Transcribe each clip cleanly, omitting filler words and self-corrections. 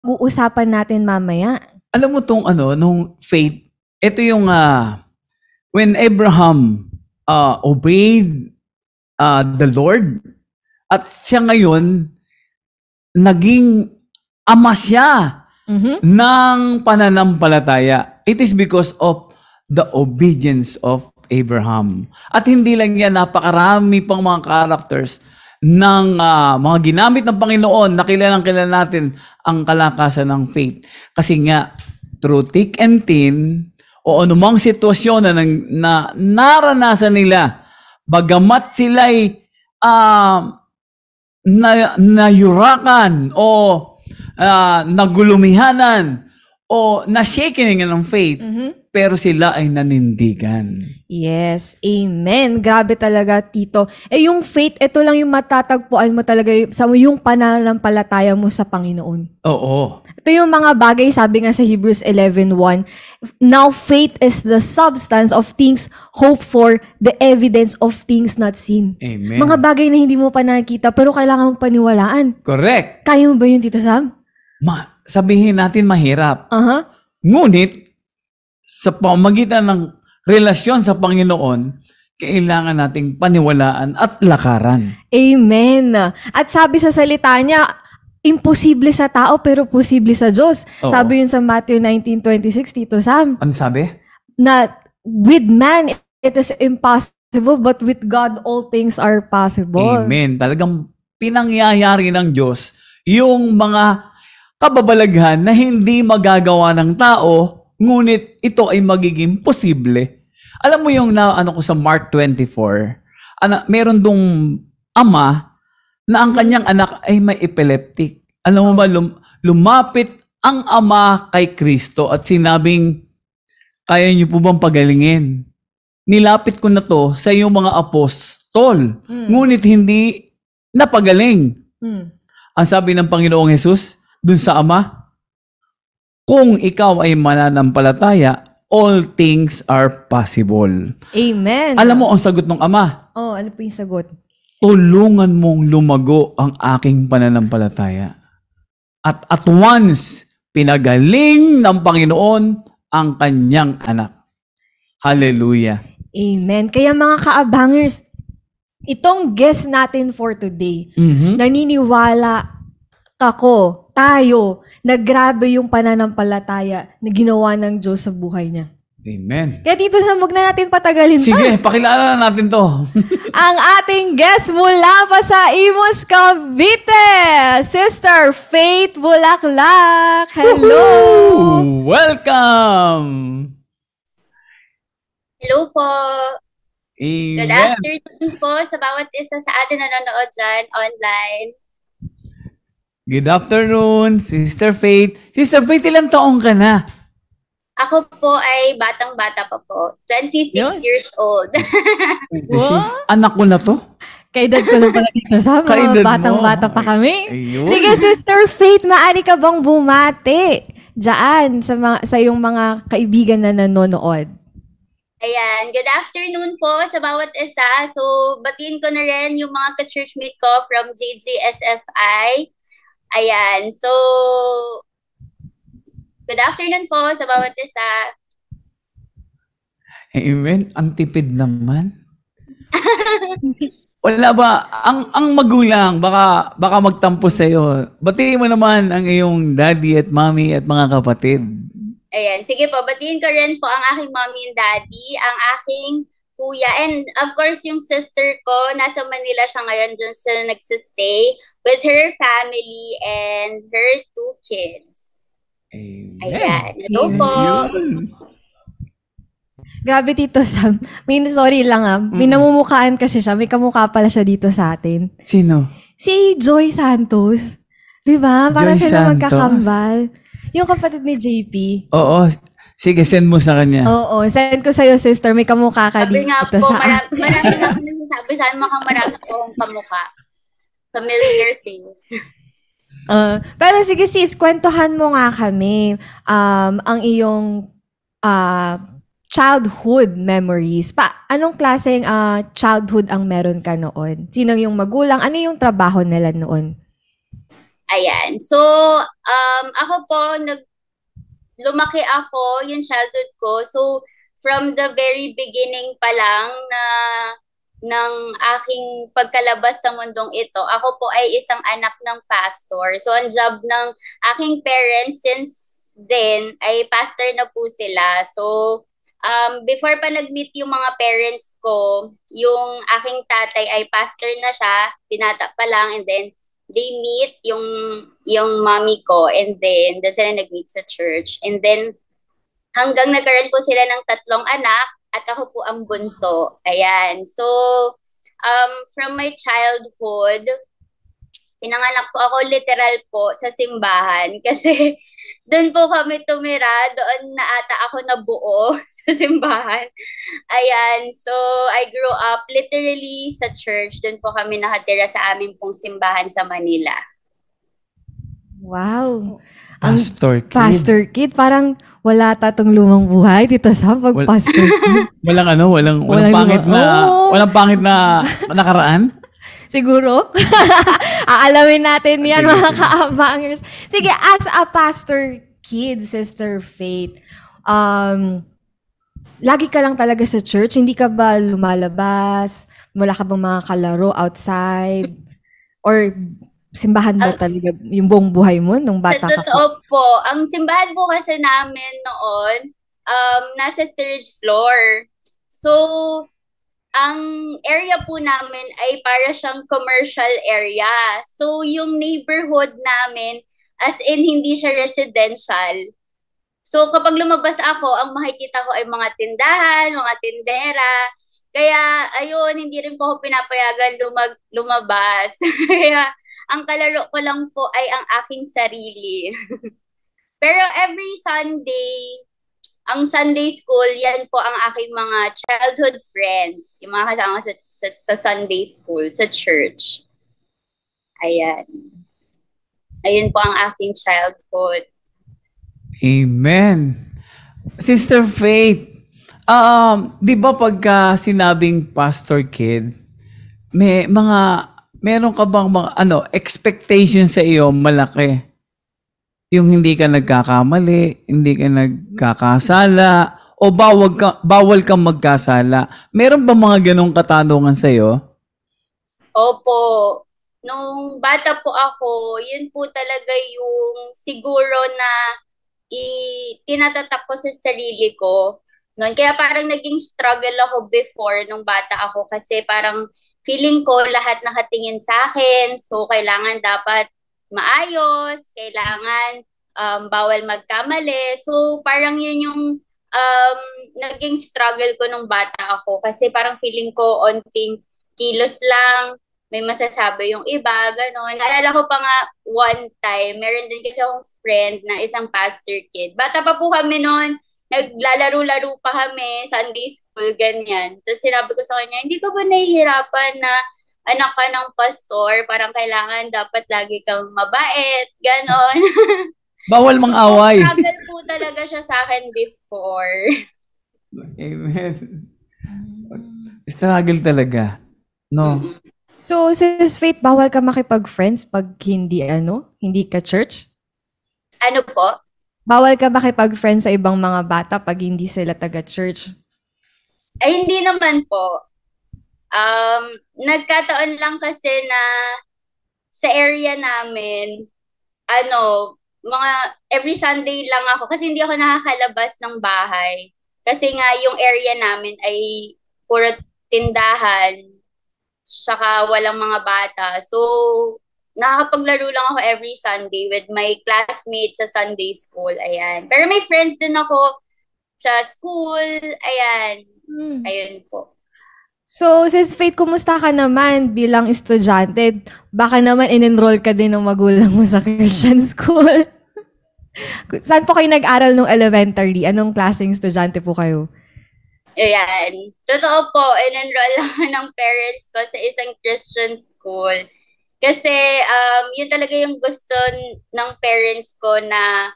pag-uusapan natin mamaya. Alam mo tong nung faith, ito yung when Abraham obeyed the Lord, at siya ngayon, naging ama siya ng pananampalataya. It is because of the obedience of Abraham. At hindi lang yan, napakarami pang mga characters ng mga ginamit ng Panginoon na kilalang natin ang kalakasan ng faith. Kasi nga, through thick and thin, o anumang sitwasyon na naranasan nila, bagamat sila'y nayurakan o nagulumihanan o na-shaking ng faith, pero sila ay nanindigan. Yes, amen. Grabe talaga, Tito. Yung faith, ito lang yung matatagpuan mo talaga sa yung pananampalataya mo sa Panginoon. Oo. Ito yung mga bagay, sabi nga sa Hebrews 11:1, now faith is the substance of things hoped for, the evidence of things not seen. Amen. Mga bagay na hindi mo pa nakikita, pero kailangan mong paniwalaan. Correct. Kaya mo ba yun, Tito Sam? Sabihin natin mahirap. Ngunit, sa pamagitan ng relasyon sa Panginoon, kailangan nating paniwalaan at lakaran. Amen. At sabi sa salita niya, imposible sa tao pero posible sa Diyos. Oo. Sabi yun sa Matthew 19:26, Tito Sam. Ano sabi? Na with man, it is impossible, but with God, all things are possible. Amen. Talagang pinangyayari ng Diyos yung mga kababalaghan na hindi magagawa ng tao, ngunit ito ay magiging posible. Alam mo yung ko sa Mark 24, meron dong ama na ang kanyang anak ay may epileptic. Alam mo ba, lumapit ang ama kay Kristo at sinabing, kaya niyo po bang pagalingin? Nilapit ko na to sa iyong mga apostol, ngunit hindi napagaling. Ang sabi ng Panginoong Hesus dun sa ama, kung ikaw ay mananampalataya, all things are possible. Amen. Alam mo ang sagot ng ama? Ano po yung sagot? Tulungan mong lumago ang aking pananampalataya. At once, pinagaling ng Panginoon ang kanyang anak. Hallelujah. Amen. Kaya mga kaabangers, itong guest natin for today, naniniwala tayo, na grabe yung pananampalataya na ginawa ng Diyos sa buhay niya. Amen. Kaya dito sa wag na natin patagalin pa. Sige, pakilala na natin to. Ang ating guest mula pa sa Imus, Cavite, Sister Faith Bulaklak. Hello! Woo! Welcome! Hello po! Amen. Good afternoon po sa bawat isa sa atin na nanonood dyan online. Good afternoon, Sister Faith. Sister Faith, ilang taong ka na? Ako po ay batang-bata pa po. 26 years old. Anak ko na to? Kaedad ko lang pala dito sa mga batang-bata pa kami. Ayun. Sige, Sister Faith, maaari ka bang bumati dyan sa iyong mga kaibigan na nanonood? Ayan, good afternoon po sa bawat isa. So, batiin ko na rin yung mga ka-churchmate ko from JGSFI. Ayan, so, good afternoon po sa bawat isa. Amen. Ang tipid naman. Wala ba? Ang magulang, baka magtampo sa'yo. Batiin mo naman ang iyong daddy at mommy at mga kapatid. Ayan, sige po, batiin ko rin po ang aking mommy and daddy, ang aking kuya, and of course yung sister ko, nasa Manila siya ngayon, dun siya nagsistay with her family and her 2 kids. Amen. Ayan, hello po. Grabe, Tito Sam. Sorry lang may namumukhaan kasi siya. May kamukha pala siya dito sa atin. Sino? Si Joy Santos. Diba? Para Joy sila Santos? magkakambal. Yung kapatid ni JP. Oo. Sige, send mo sa kanya. Oo, send ko sa'yo, sister. May kamukha ka Sabi dito nga po, sa marami nga po nagsasabi sa akin, mukhang marami po akong kamukha. Familiar face. Pero sige sis, kwentuhan mo nga kami ang iyong childhood memories. Anong klaseng childhood ang meron ka noon? Sino yung magulang? Ano yung trabaho nila noon? Ayan. So, ako po, lumaki ako, yung childhood ko. So, from the very beginning pa lang ng aking pagkalabas sa mundong ito, ako po ay isang anak ng pastor. So, ang job ng aking parents since then ay pastor na po sila. So, before pa nag-meet yung mga parents ko, yung aking tatay ay pastor na siya, binata pa lang, and then they meet yung mommy ko, and then doon sila nag-meet sa church. And then, hanggang nagkaroon po sila ng 3 anak, at ako po ang bunso. Ayan. So, from my childhood, pinanganak po ako literal po sa simbahan kasi doon po kami tumira, doon na ata ako nabuo sa simbahan. Ayan, so I grew up literally sa church, doon po kami nakatira sa amin pong simbahan sa Manila. Wow. Pastor kid. Pastor kid, parang wala tatong lumang buhay dito sa pag-pastor kid. Walang pangit na nakaraan. Siguro. Aalamin natin yan, mga ka-abangers. Sige, as a pastor kid, Sister Faith, lagi ka lang talaga sa church? Hindi ka ba lumalabas? Wala ka bang mga kalaro outside? Or simbahan ba talaga yung buong buhay mo nung bata ka? Totoo po. Ang simbahan po kasi namin noon, nasa 3rd floor. So, ang area po namin ay para siyang commercial area. So, yung neighborhood namin, as in hindi siya residential. So, kapag lumabas ako, ang makikita ko ay mga tindahan, mga tindera. Kaya, ayun, hindi rin po ako pinapayagan lumabas. Kaya, ang kalaro ko lang po ay ang aking sarili. Pero every Sunday, ang Sunday school, yan po ang aking mga childhood friends. Yung mga kasama sa Sunday school, sa church. Ayan. Ayun po ang aking childhood. Amen. Sister Faith, di ba pagka sinabing pastor kid, meron ka bang mga expectation sa iyo malaki? Yung hindi ka nagkakamali, hindi ka nagkakasala, o bawal kang magkasala. Meron ba mga ganong katanungan sa iyo? Opo. Nung bata po ako, yun po talaga yung siguro na tinatatak ko sa sarili ko noon. Kaya parang naging struggle ako before nung bata ako kasi parang feeling ko lahat nakatingin sa akin. So, kailangan dapat maayos, kailangan bawal magkamali. So, parang yun yung naging struggle ko nung bata ako kasi parang feeling ko onting kilos lang, may masasabi yung iba, gano'n. Naalala ko pa nga one time, meron din kasi akong friend na isang pastor kid. Bata pa po kami noon, naglalaro-laro pa kami, Sunday school, ganyan. Tapos sinabi ko sa kanya, hindi ka ba nahihirapan na anak ka ng pastor? Parang kailangan dapat lagi kang mabait, gano'n. Bawal mang away. Struggle po talaga siya sa akin before. Amen. Struggle talaga. No? So, Sis Faith, bawal ka makipag-friends pag hindi ka church? Ano po? Bawal ka makipag-friends sa ibang mga bata pag hindi sila taga-church? Ay, hindi naman po. Nagkataon lang kasi na sa area namin, mga every Sunday lang ako kasi hindi ako nakakalabas ng bahay. Kasi nga yung area namin ay puro tindahan, saka walang mga bata. So, nakakapaglaro lang ako every Sunday with my classmates sa Sunday school. Ayan. Pero may friends din ako sa school. Ayan. Ayun po. So, Sis Faith, kumusta ka naman bilang estudyante? Baka naman in-enroll ka din ng magulang mo sa Christian school. Saan po kayo nag-aral nung elementary? Anong klaseng estudyante po kayo? Ayan. Totoo po, in-enroll ako ng parents ko sa isang Christian school. Kasi yun talaga yung gusto ng parents ko na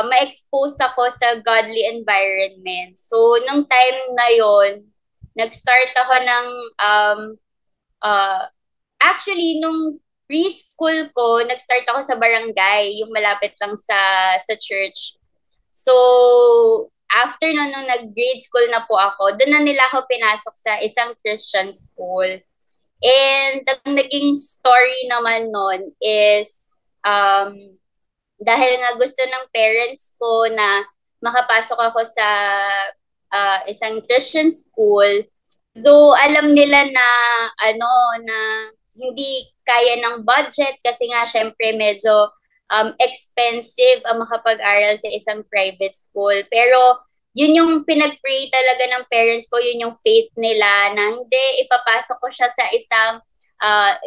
ma-expose ako sa godly environment. So, nung time na yon, nag-start ako ng actually, nung preschool ko, nag-start ako sa barangay, yung malapit lang sa church. So, after nung nag-grade school na po ako, doon na nila ako pinasok sa isang Christian school. And ang naging story naman nun is, dahil nga gusto ng parents ko na makapasok ako sa isang Christian school, though alam nila na na hindi kaya ng budget kasi nga syempre medyo expensive ang makapag-aral sa isang private school. Pero yun yung pinag-pray talaga ng parents ko, yun yung faith nila na hindi, ipapasok ko siya sa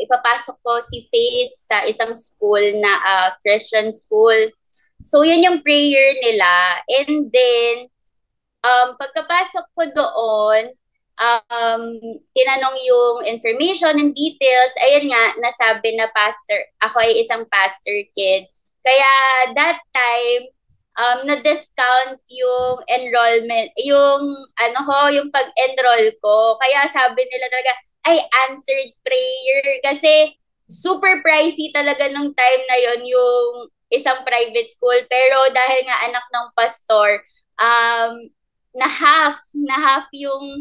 ipapasok ko si Faith sa isang school na Christian school. So yun yung prayer nila. And then, pagkapasok ko doon, tinanong yung information and details. Ayun nga, nasabi na pastor, ako ay isang pastor kid. Kaya that time, na-discount yung enrollment, yung pag-enroll ko. Kaya sabi nila talaga, ay, answered prayer. Kasi super pricey talaga nung time na yon yung isang private school. Pero dahil nga anak ng pastor, na half yung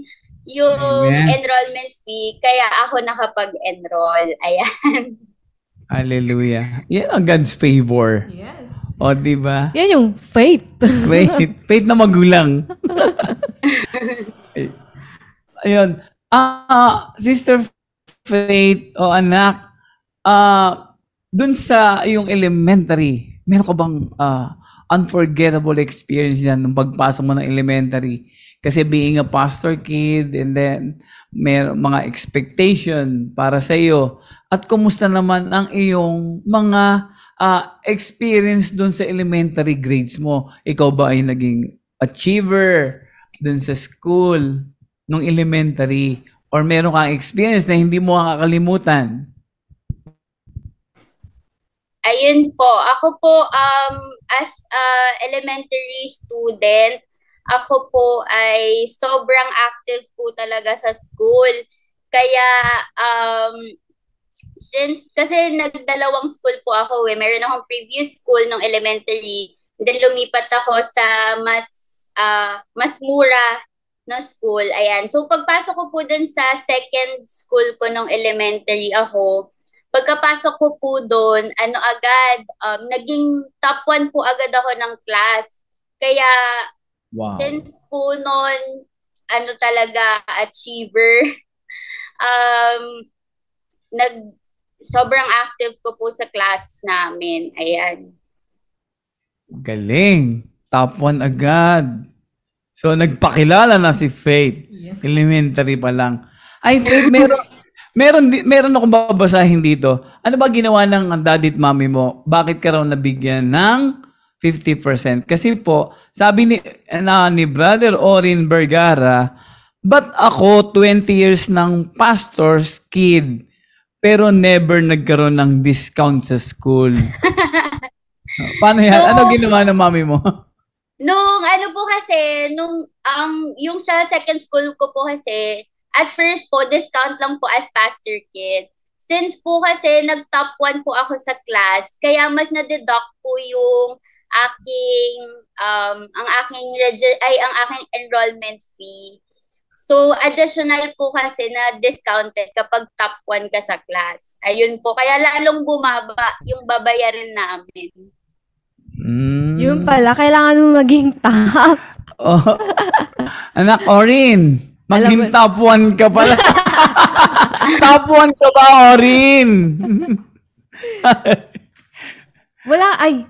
enrollment fee, kaya ako nakapag-enroll. Ayan. Hallelujah. Yan ang God's favor. Yes. O, diba? Yan yung faith. Faith na magulang. Ayun. Sister Faith o anak, dun sa yung elementary, meron ka bang unforgettable experience dyan nung pagpasok mo ng elementary? Kasi being a pastor kid and then may mga expectation para sa iyo. At kumusta naman ang iyong mga experience dun sa elementary grades mo? Ikaw ba ay naging achiever dun sa school nung elementary? Or meron kang experience na hindi mo kakalimutan? Ayun po. Ako po, as elementary student, ako po ay sobrang active po talaga sa school. Kaya, kasi nagdalawang school po ako meron akong previous school nung elementary, then lumipat ako sa mas mura na school. Ayan. So, pagpasok ko po dun sa second school ko nung elementary pagkapasok ko po dun, naging top 1 po agad ako ng class. Kaya, wow. Since po nun, talaga, achiever, sobrang active ko po sa class namin. Ayan. Galing. Top 1 agad. So, nagpakilala na si Faith. Yeah. Elementary pa lang. Ay, Faith, meron akong babasahin dito. Ano ba ginawa ng daddy at mommy mo? Bakit ka raw nabigyan ng 50%? Kasi po, sabi ni Brother Orin Vergara, ba't ako 20 years ng pastor's kid, pero never nagkaroon ng discount sa school? Paano yan? So, ano ginawa ng mommy mo? Yung sa second school ko po kasi, at first po, discount lang po as pastor kid. Since po kasi nag-top 1 po ako sa class, kaya mas na-deduct po yung ang aking enrollment fee. So, additional po kasi na discounted kapag top 1 ka sa class. Ayun po. Kaya lalong bumaba yung babayarin namin. Yun pala, kailangan mo maging top. Oh. Anak, Orin, maging top 1 ka pala. Top 1 ka ba, Orin?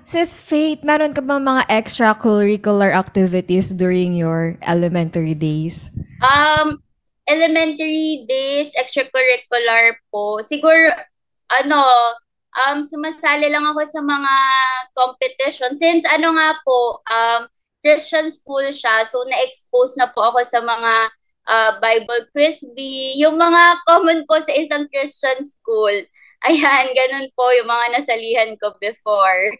Sis Faith, meron ka bang mga extracurricular activities during your elementary days? Elementary days, extracurricular po. Siguro, sumasali lang ako sa mga competition. Since Christian school siya, so na-expose na po ako sa mga Bible quiz bee, yung mga common po sa isang Christian school. Ayan, ganun po yung mga nasalihan ko before.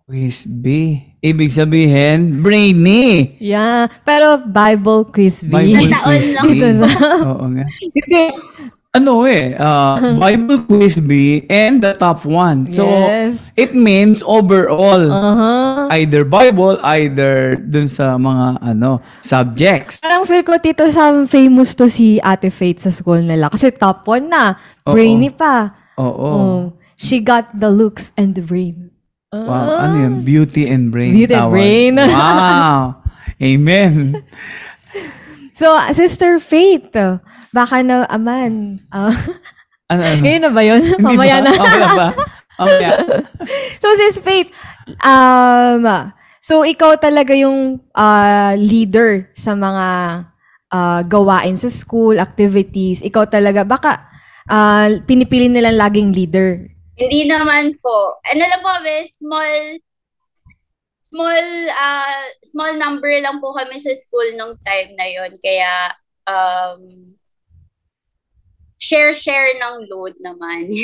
Quiz bee. Ibig sabihin, brainy. Yeah, pero Bible quiz bee. Bible quiz bee. Oo nga. Hindi. Bible Quiz Bee and the top one. So, Yes. it means overall. Uh-huh. Either Bible, either dun sa mga subjects. Parang feel ko, Tito Sam, famous to si Ate Faith sa school nila. Kasi top 1 na. Brainy pa. Oo. Oh, she got the looks and the brain. Wow, ano yun? Beauty and brain. Beauty and tawag. brain. Wow. Amen. So, Sister Faith, baka na aman. Ano? Ngayon na ba yun? Mamaya na. Mamaya. So, Sis Faith, so ikaw talaga yung leader sa mga gawain sa school, activities. Ikaw talaga, baka pinipili nilang laging leader. Hindi naman po. Ano lang po kami, small number lang po kami sa school nung time na yon. Kaya share ng load naman.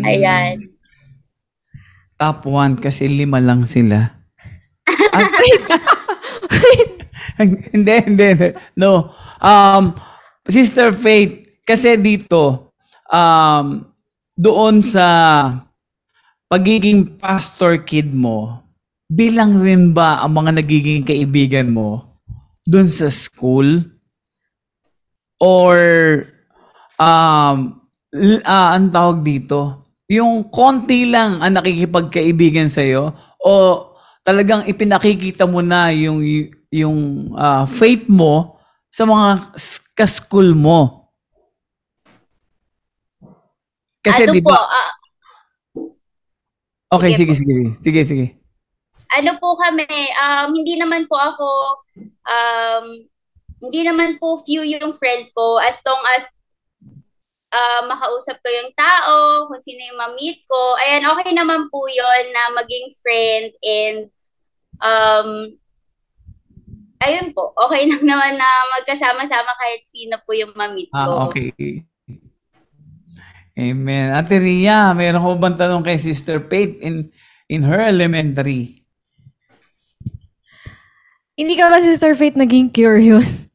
Ayan. Top 1 kasi 5 lang sila. Hindi. No. Sister Faith, kasi dito, doon sa pagiging pastor kid mo, bilang rin ba ang mga nagiging kaibigan mo doon sa school? Or, ang tawag dito, yung konti lang ang nakikipagkaibigan sa'yo, o talagang ipinakikita mo na yung faith mo sa mga ka-school mo? Kasi ano di po, ba? Okay, sige sige. Ano po kami, hindi naman po few yung friends ko, as long as makausap ko yung tao, kung sino yung ma-meet ko. Ayan, okay naman po yon na maging friend, and ayun po, okay lang naman na magkasama-sama kahit sino po yung ma-meet ko. Okay. Amen. Ate Ria, mayroon ko bang tanong kay Sister Faith in her elementary? Hindi ka ba, Sister Faith, naging curious?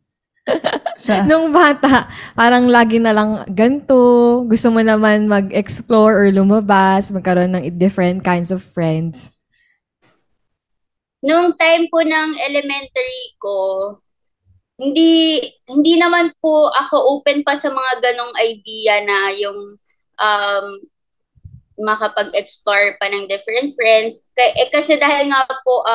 Nung bata, parang lagi na lang ganito, gusto mo naman mag-explore or lumabas, magkaroon ng different kinds of friends. Nung time po ng elementary ko, hindi naman po ako open pa sa mga ganong idea na yung makapag-explore pa ng different friends. Kasi dahil nga po,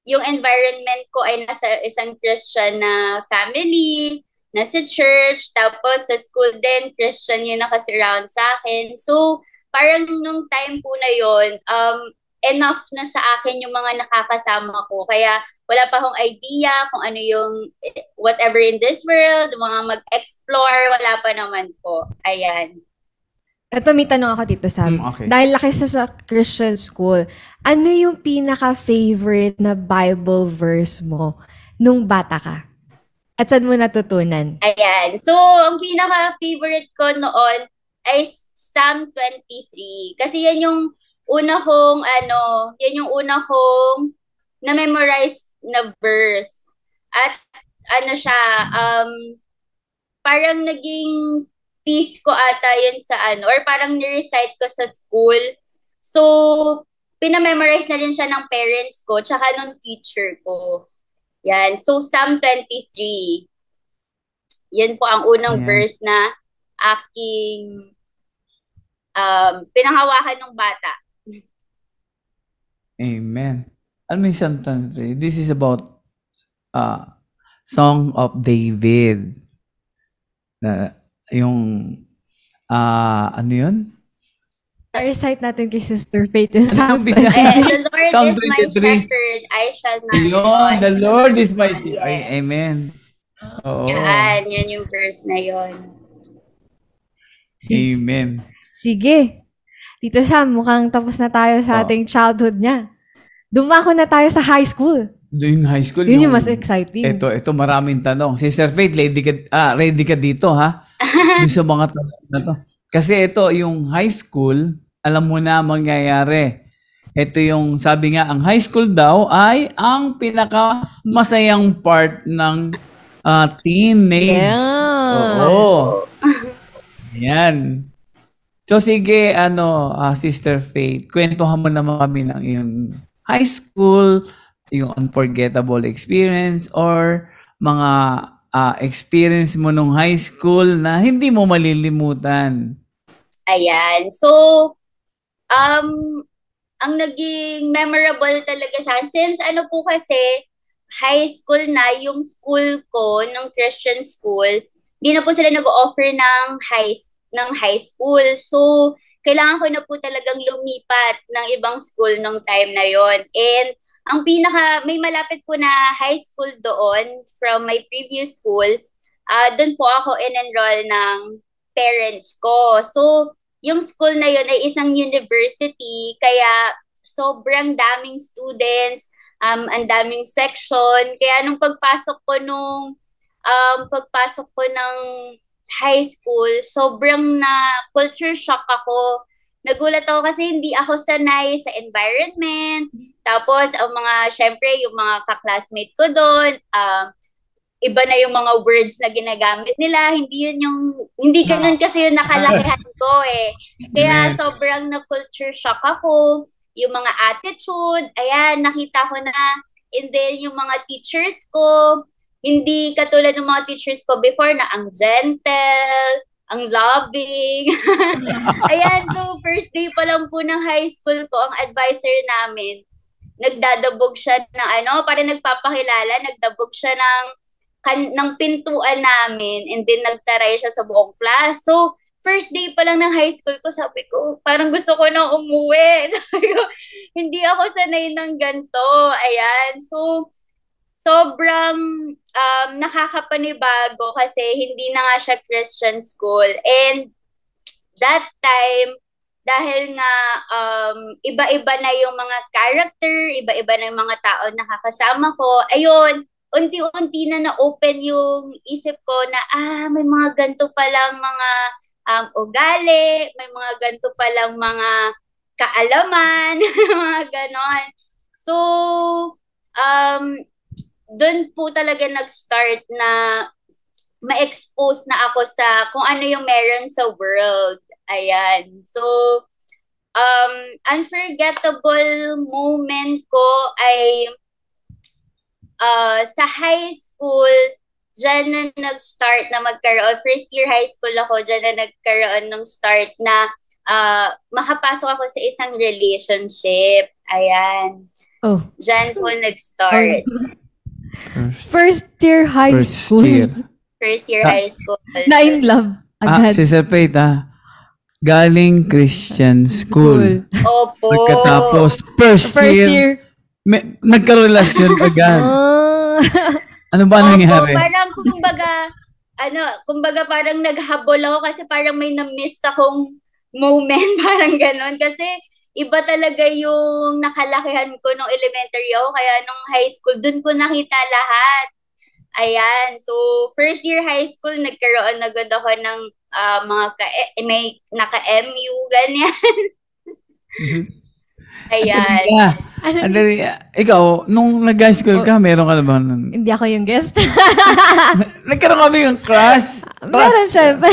yung environment ko ay nasa isang Christian na family, nasa church, tapos sa school din, Christian yung nakasurround sa akin. So, parang nung time po na yon, enough na sa akin yung mga nakakasama ko. Kaya wala pa akong idea kung ano yung whatever in this world, mga mag-explore, wala pa naman po. Ayan. Ito, may tanong ako, Tito Sam. Okay. Dahil laki sa Christian school, ano yung pinaka-favorite na Bible verse mo nung bata ka? At saan mo natutunan? Ayan. So, ang pinaka-favorite ko noon ay Psalm 23. Kasi yan yung una kong na-memorize na verse. At parang naging piece ko ata yun sa or parang ni-recite ko sa school. So, pinamemorize na rin siya ng parents ko, tsaka nung teacher ko. Yan. So, Psalm 23. Yan po ang unang verse na aking pinanghawakan ng bata. Amen. Ano yung Psalm 23? This is about Song of David. Ano yun? Recite natin kay Sister Faith yung Psalm The Lord Psalm is my 23. shepherd, I shall not Yun, want. the Lord is my shepherd. Yes. Amen. Oo. Yan yung verse na yon. Amen. Sige. Tito Sam, mukhang tapos na tayo sa ating childhood niya. Dumako na tayo sa high school. Doon high school. Yun yung mas exciting. Ito maraming tanong. Sister Faith, ready ka dito, ha? Doon sa mga tanong na to. Kasi ito, yung high school, alam mo na mangyayari. Ito yung, sabi nga, ang high school daw ay ang pinaka masayang part ng teenage. Yeah. Oo. Yan. So sige, Sister Faith, kwentuhan mo naman kami ng iyong high school, yung unforgettable experience or mga experience mo nung high school na hindi mo malilimutan. Ayan. So, ang naging memorable talaga sa akin, since po kasi, high school na yung school ko, ng Christian school, hindi na po sila nag-offer ng high school. So, kailangan ko na po talagang lumipat ng ibang school nung time na yon. And ang may malapit po na high school doon from my previous school, doon po ako in-enroll ng parents ko. So, yung school na yon ay isang university, kaya sobrang daming students, ang daming section. Kaya nung pagpasok ko ng high school, sobrang na culture shock ako. Nagulat ako kasi hindi ako sanay sa environment. Tapos, syempre, yung mga ka-classmate ko doon, iba na yung mga words na ginagamit nila. Hindi ganun kasi yung nakalakihan ko eh. Kaya sobrang na-culture shock ako. Yung mga attitude, ayan, nakita ko na. And then, yung mga teachers ko, hindi katulad ng mga teachers ko before na ang gentle, ang loving. Ayan, so first day pa lang po ng high school ko, ang advisor namin, nagdadabog siya ng para nagpapakilala, nagdabog siya ng pintuan namin and then nagtaray siya sa buong class. So, first day pa lang ng high school ko, sabi ko, parang gusto ko na umuwi. Hindi ako sanay ng ganito. Ayan, so sobrang nakakapanibago kasi hindi na nga siya Christian school. And that time, dahil nga iba-iba na yung mga character, iba-iba na yung mga tao na nakakasama ko, ayun, unti-unti na na-open yung isip ko na, may mga ganito palang mga ugali, may mga ganito palang mga kaalaman, mga ganon. So, doon po talaga nag-start na ma-expose na ako sa kung ano yung meron sa world. Ayan. So, unforgettable moment ko ay sa high school, dyan na nag-start na magkaroon. First year high school ako, dyan na nagkaroon ng start na makapasok ako sa isang relationship. Ayan. Oh. Dyan po nag-start. First year high school. First year high school. Na in love. Agad. Sister Faith, galing Christian school. Opo. Pagkatapos, first year nagkarelasyon agad. Ano ba nangyari? Parang kumbaga parang naghabol ako kasi parang may na-miss akong moment, parang ganon. Kasi iba talaga yung nakalakihan ko nung elementary ako, kaya nung high school, dun ko nakita lahat. Ayan, so first year high school, nagkaroon agad ako ng may naka-MU, ganyan. Ayan. Ikaw, nung nag-high school ka, meron ka na ba? Hindi ako yung guest. Nagkaroon kami yung crush. Meron syempre.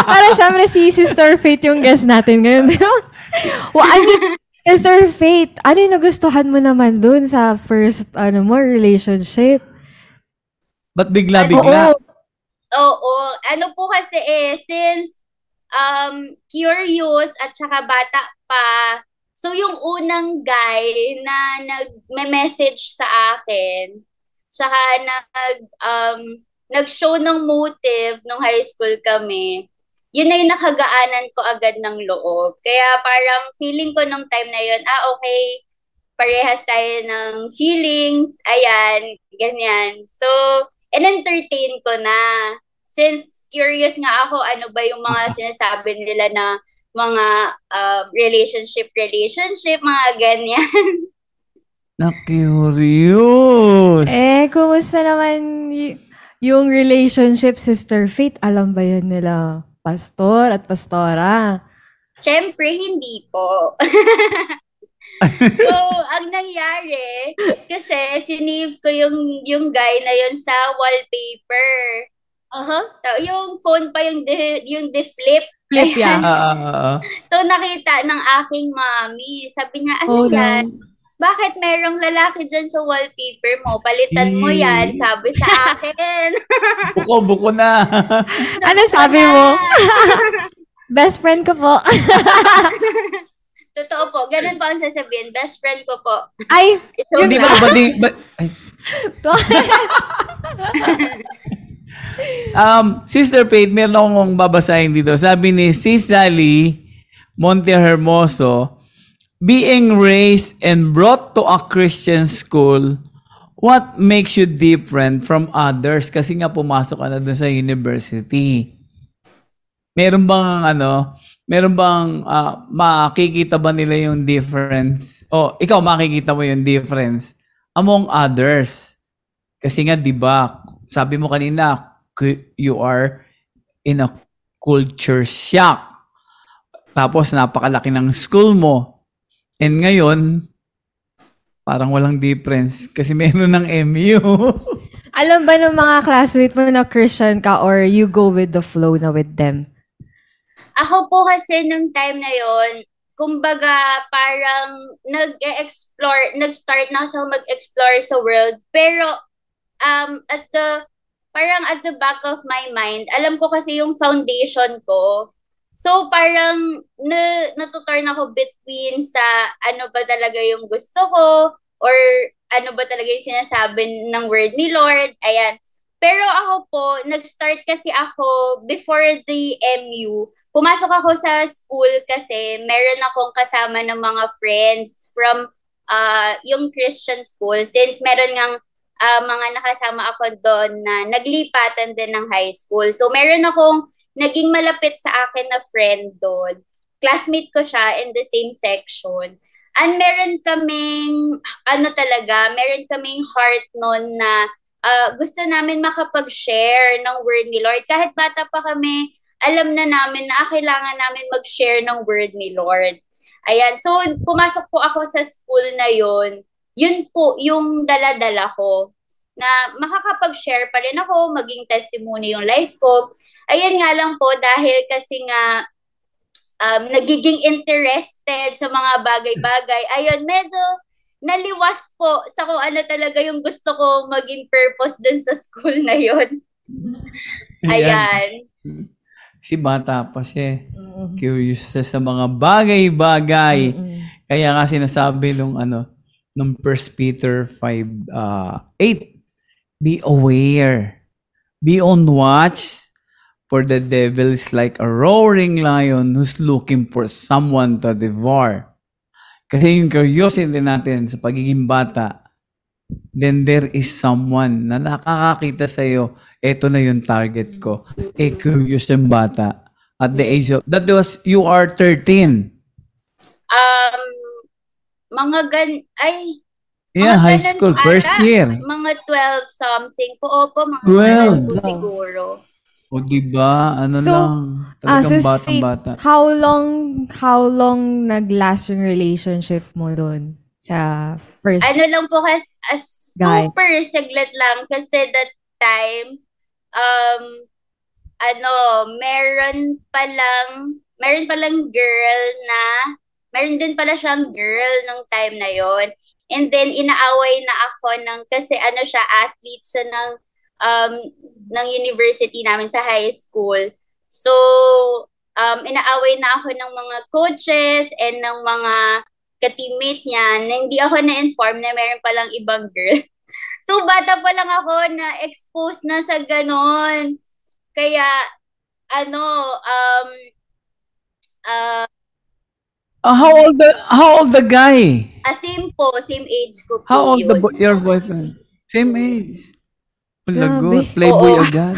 Parang syempre si Sister Faith yung guest natin ngayon. Sister Faith, ano yung nagustuhan mo naman dun sa first relationship? Ba't bigla-bigla? Oo. Ano po kasi since curious at saka bata pa, so yung unang guy na nag-message sa akin, saka nag-show ng motive nung high school kami, yun na yung nakagaanan ko agad ng loob. Kaya parang feeling ko nung time na yun, okay, parehas tayo ng feelings, ayan, ganyan. So, entertain ko na. Since curious nga ako, ano ba yung mga sinasabi nila na mga relationship, mga ganyan. Na-curious. Kumusta naman yung relationship, Sister Faith? Alam ba yan nila pastor at pastora? Siyempre, hindi po. So, ang nangyari, kasi sinave ko yung guy na yun sa wallpaper. Aha. Yung phone pa yung de-flip. Flip, yeah. So, nakita ng aking mommy. Sabi niya, ano Oh, yan? no. Bakit merong lalaki dyan sa wallpaper mo? Palitan mo yan, sabi sa akin. Buko na. Ano sabi mo? Best friend ko po. Totoo po. Ganun po ang sasabihin. Best friend ko po. Ay, Hindi ba Sister Faith, meron akong babasahin dito. Sabi ni Sis Sally Montehermoso, being raised and brought to a Christian school, what makes you different from others? Kasi nga pumasok ka na dun sa university. Meron bang makikita ba nila yung difference? O ikaw makikita mo yung difference among others? Kasi nga 'di ba, sabi mo kanina, you are in a culture shock. Tapos napakalaki ng school mo. And ngayon, parang walang difference kasi meron ng MU. alam ba ng mga classmate mo na Christian ka or you go with the flow na with them? Ako po kasi nung time na yon, kumbaga parang nag-start na ako mag-explore sa world. Pero parang at the back of my mind, alam ko kasi yung foundation ko. So parang natuturn ako between sa ano ba talaga yung gusto ko or ano ba talaga yung sinasabi ng word ni Lord. Ayan. Pero ako po, nag-start kasi ako before the MU. Pumasok ako sa school kasi meron akong kasama ng mga friends from yung Christian school since meron ngang mga nakasama ako doon na naglipatan din ng high school. So meron akong naging malapit sa akin na friend doon. Classmate ko siya in the same section. And meron kaming meron kaming heart noon na gusto namin makapag-share ng word ni Lord. Kahit bata pa kami, alam na namin na kailangan namin mag-share ng word ni Lord. Ayan. So, pumasok po ako sa school na yun. Yun po yung dala-dala ko na makakapag-share pa rin ako, maging testimony yung life ko. Ayan nga lang po, dahil kasi nga nagiging interested sa mga bagay-bagay. Ayun, medyo naliwas po sa kung ano talaga yung gusto ko maging purpose dun sa school na yun. Ayan. Si bata pa siya. Curious siya sa mga bagay-bagay. Kaya nga sinasabi nung 1 Peter 5:8, be aware, be on watch, for the devil is like a roaring lion who's looking for someone to devour. Kasi yung curiosity natin sa pagiging bata, then there is someone na nakakakita sa'yo, eto na yung target ko. Curious yung bata. At the age of, you are 13. High school, first year. Mga 12 something po. Opo, mga 12 po siguro. O diba? Talagang batang-bata. How long nag-last yung relationship mo doon sa first? Ano lang po kasi, super saglit lang kasi that time, meron din pala siyang girl nung time na yon. And then, inaaway na ako kasi siya, athlete siya ng university namin sa high school. So, inaaway na ako ng mga coaches and ng mga ka-teammates niya na hindi ako na-inform na meron palang ibang girl. So, bata pa lang ako na expose na sa ganon. Kaya, how old the guy? Same age ko po. How old your boyfriend? Same age. Lagot, playboy agad.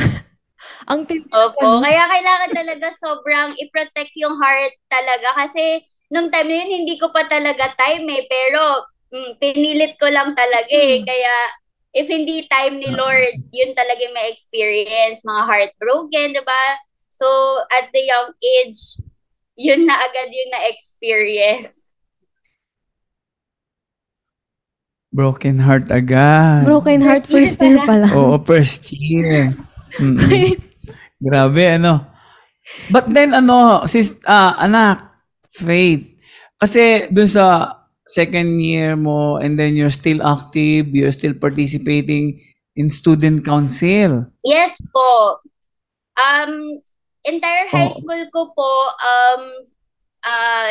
Opo, kaya kailangan talaga sobrang i-protect yung heart talaga kasi nung time na yun hindi ko pa talaga time pero pinilit ko lang talaga Kaya if hindi time ni Lord, yun talaga yung may experience, mga heartbroken, diba? So at the young age, yun na agad yung na-experience. Broken heart agad. Broken heart First first year year pa pa lang. Oo, first year. Grabe, ano. But then, anak, Faith, kasi dun sa second year mo and then you're still active, you're still participating in student council. Yes po. Entire high Oh. school ko po,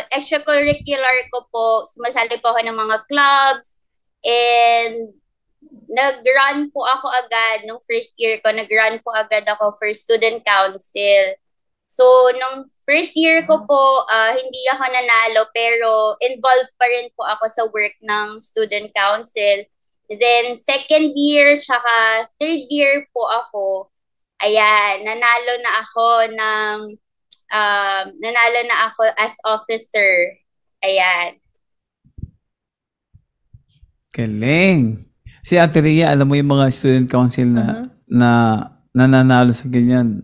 extracurricular ko po, sumasali po ako ng mga clubs, and nag-run po ako agad nung first year ko, nag-run po agad ako for student council. So, nung first year ko po, hindi ako nanalo, pero involved pa rin po ako sa work ng student council. Then, second year, tsaka third year po ako, ayan, nanalo na ako as officer. Ayan. Galing. Si Ate Rhea, alam mo yung mga student council na nananalo sa ganyan.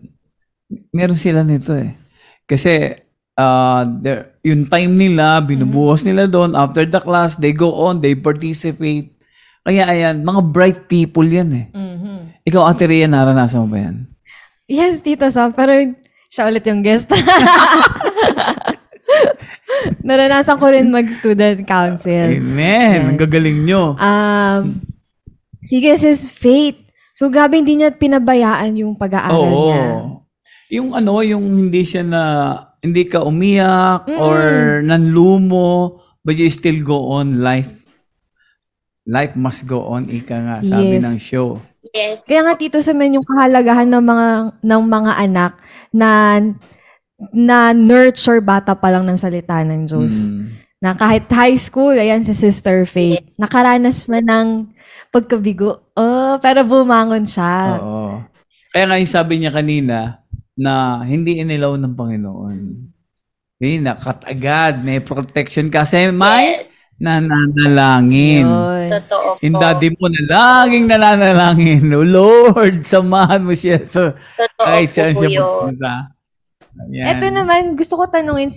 Meron sila nito eh. Kasi yung time nila, binubuhos nila doon. After the class, they go on, they participate. Kaya ayan, mga bright people yan eh. Ikaw, Ate Rhea, naranasan mo ba yan? Yes, Tito Sam, pero siya ulit yung guest. Naranasan ko rin mag-student council. Amen. Ang gagaling nyo. Sige, sis Faith. So, grabe hindi niya pinabayaan yung pag-aaral niya. Yung hindi ka umiyak or nanlumo, but you still go on. Life must go on, ika nga, sabi ng show. Yes. Kaya nga, Tito Sam, yung kahalagahan ng mga anak na nurture bata pa lang ng salita ng Diyos. Na kahit high school, ayan si Sister Faith, nakaranas man ng pagkabigo. Pero bumangon siya. Oo. Kaya nga yung sabi niya kanina na hindi inilaw ng Panginoon. Nakat agad, may protection kasi may nananalangin. Totoo po. Yung daddy mo na laging nananalangin. Oh Lord, samahan mo siya. So, kahit saan siya pupunta. Ito naman, gusto ko tanungin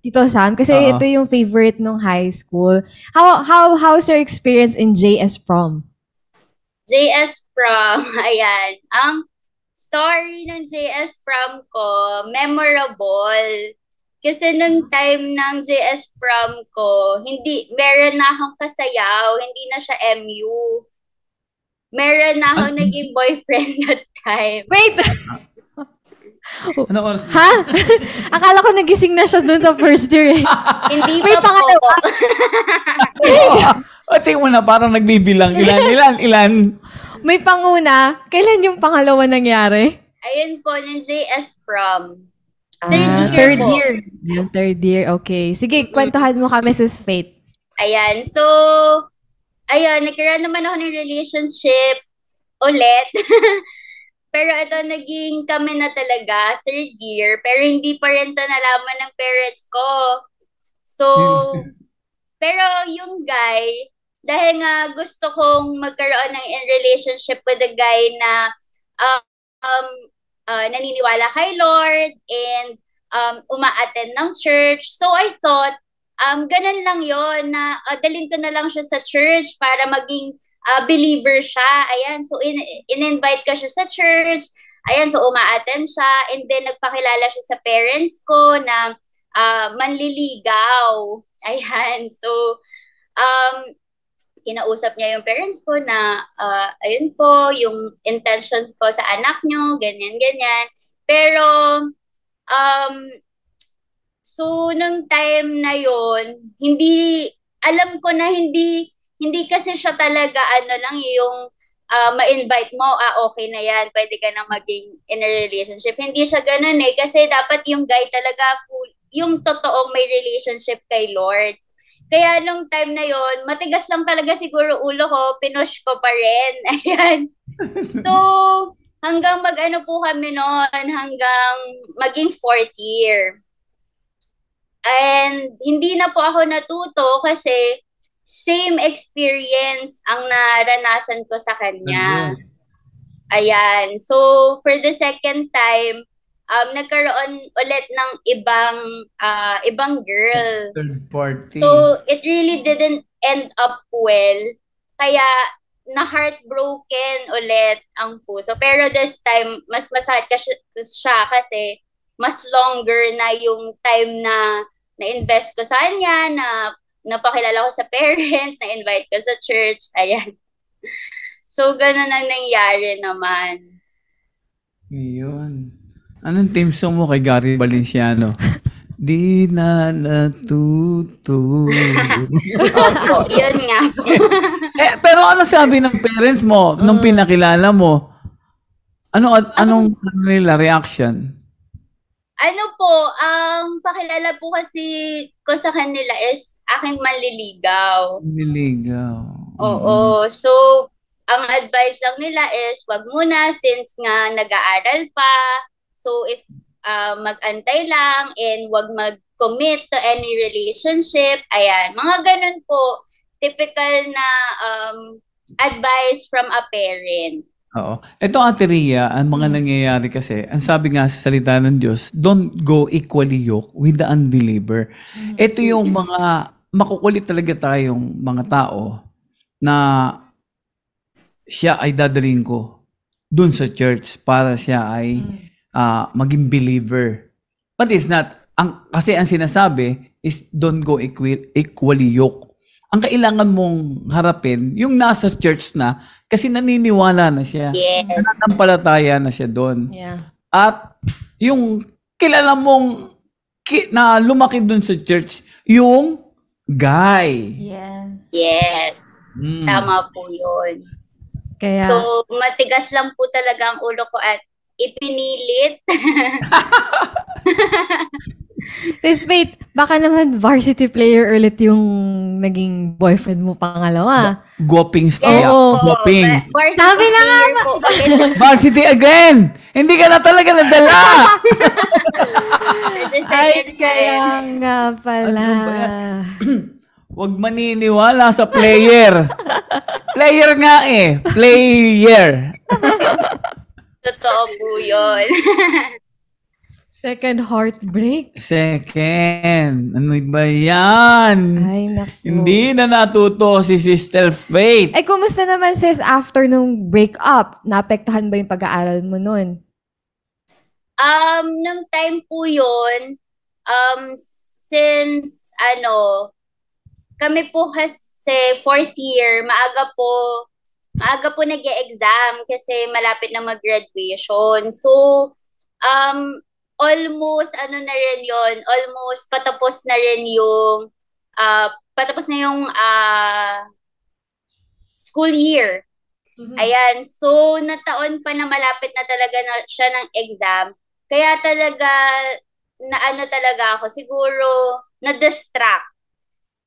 Tito Sam, kasi ito yung favorite nung high school. How's your experience in JS Prom? JS Prom, ayan. Ang story ng JS Prom ko, memorable. Kasi nung time ng JS Prom ko, meron na akong kasayaw, hindi na siya MU. Meron na akong naging boyfriend that time. Wait! Ano oras? Ha? Akala ko nagising na siya dun sa first year eh. Hindi May pa po. Tingnan mo na, parang nagbibilang. Ilan? May panguna. Kailan yung pangalawa nangyari? Ayun po, ng JS Prom. Third year. Yung third year, okay. Sige, kwentuhan mo kami, Sis Faith. Ayan, so, nagkaroon naman ako ng relationship ulit. Pero ito, naging kami na talaga, third year, pero hindi pa rin sa nalaman ng parents ko. So, pero yung guy, dahil nga gusto kong magkaroon ng relationship with a guy na naniniwala kay Lord and uma-attend ng church. So I thought, ganun lang yon na dalhin ko na lang siya sa church para maging believer siya. Ayan, so in-invite ko siya sa church. Ayan, so uma-attend siya and then nagpakilala siya sa parents ko na manliligaw. Ayan, so kinausap niya yung parents ko na ayun po, yung intentions ko sa anak nyo, ganyan. Pero, so, nung time na yon alam ko na hindi kasi siya talaga, yung ma-invite mo, okay na yan, pwede ka na maging in a relationship. Hindi siya ganun eh, kasi dapat yung guy talaga yung totoong may relationship kay Lord. Kaya nung time na yon, matigas lang talaga siguro ulo ko, pinush ko pa rin. Ayan. So, hanggang mag-ano po kami noon, hanggang maging fourth year. And hindi na po ako natuto kasi same experience ang naranasan ko sa kanya. Ayan. So, for the second time, nagkaroon ulit ng ibang girl. Third party. So, it really didn't end up well. Kaya na-heartbroken ulit ang puso. Pero this time, mas masakit siya kasi mas longer na yung time na na-invest ko sa kanya, na napakilala ko sa parents, na-invite ko sa church. Ayan. So, ganun ang nangyari naman. Yun. Anong team song mo kay Gary Valenciano? Di na natuto. Opo, yun nga. Pero ano sabi ng parents mo nung pinakilala mo? Anong nila reaction? Ano po, ang pakilala po kasi ko sa kanila is aking manliligaw. Niligaw. Oo. So, ang advice lang nila is wag muna since nga nag-aaral pa. So, if mag-antay lang and wag mag-commit to any relationship. Ayan, mga ganun po. Typical na advice from a parent. Oo. Ito, Ate Rhea, ang mga nangyayari kasi, ang sabi nga sa salita ng Diyos, don't go equally yoked with the unbeliever. Ito yung mga, makukulit talaga tayong mga tao na siya ay dadalhin ko dun sa church para siya ay maging believer. But it's not. Kasi ang sinasabi is don't go equally yoked. Ang kailangan mong harapin, yung nasa church na, kasi naniniwala na siya. Yes. Nananampalataya na siya doon. Yeah. At yung kilala mong na lumaki doon sa church, yung guy. Yes. Yes. Tama po yun. Kaya, So, matigas lang po talaga ang ulo ko at ipinilit. wait, baka naman varsity player ulit yung naging boyfriend mo pangalawa. Goping Yes style. Oo. po. Goping. Varsity Sabi na nga player po ulit. Varsity again! Hindi ka na talaga nadala! The Ay, second kaya time. nga pala. Ano ba yan? Huwag maniniwala sa player. Player nga eh. Player. Totoo po yun. Second heartbreak. Second. Ano ba yan? Ay, naku. Hindi na natuto si Sister Faith. Ay, kumusta naman sis after nung breakup? Naapektuhan ba yung pag-aaral mo nun? Nung time po yun, since kami po kasi fourth year, maaga po nag-e-exam kasi malapit na mag-graduation. So, almost na rin yun, almost patapos na rin yung school year. Ayan, so nataon pa na malapit na talaga na siya ng exam. Kaya talaga talaga ako siguro na-distract.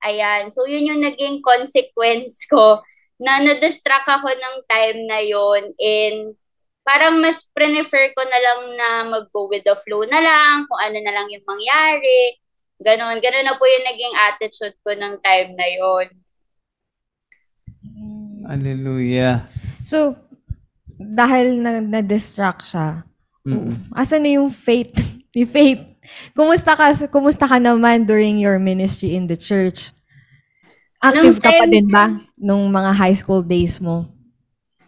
Ayan, so yun yung naging consequence ko na na-distract ako ng time na yun, and parang mas prefer ko na lang na mag-go with the flow na lang, kung ano na lang yung mangyari. Ganon na po yung naging attitude ko ng time na yun. Hallelujah. So, dahil na-distract siya, asan na yung faith? Yung faith. Kumusta ka naman during your ministry in the church? Active ka pa din ba nung mga high school days mo?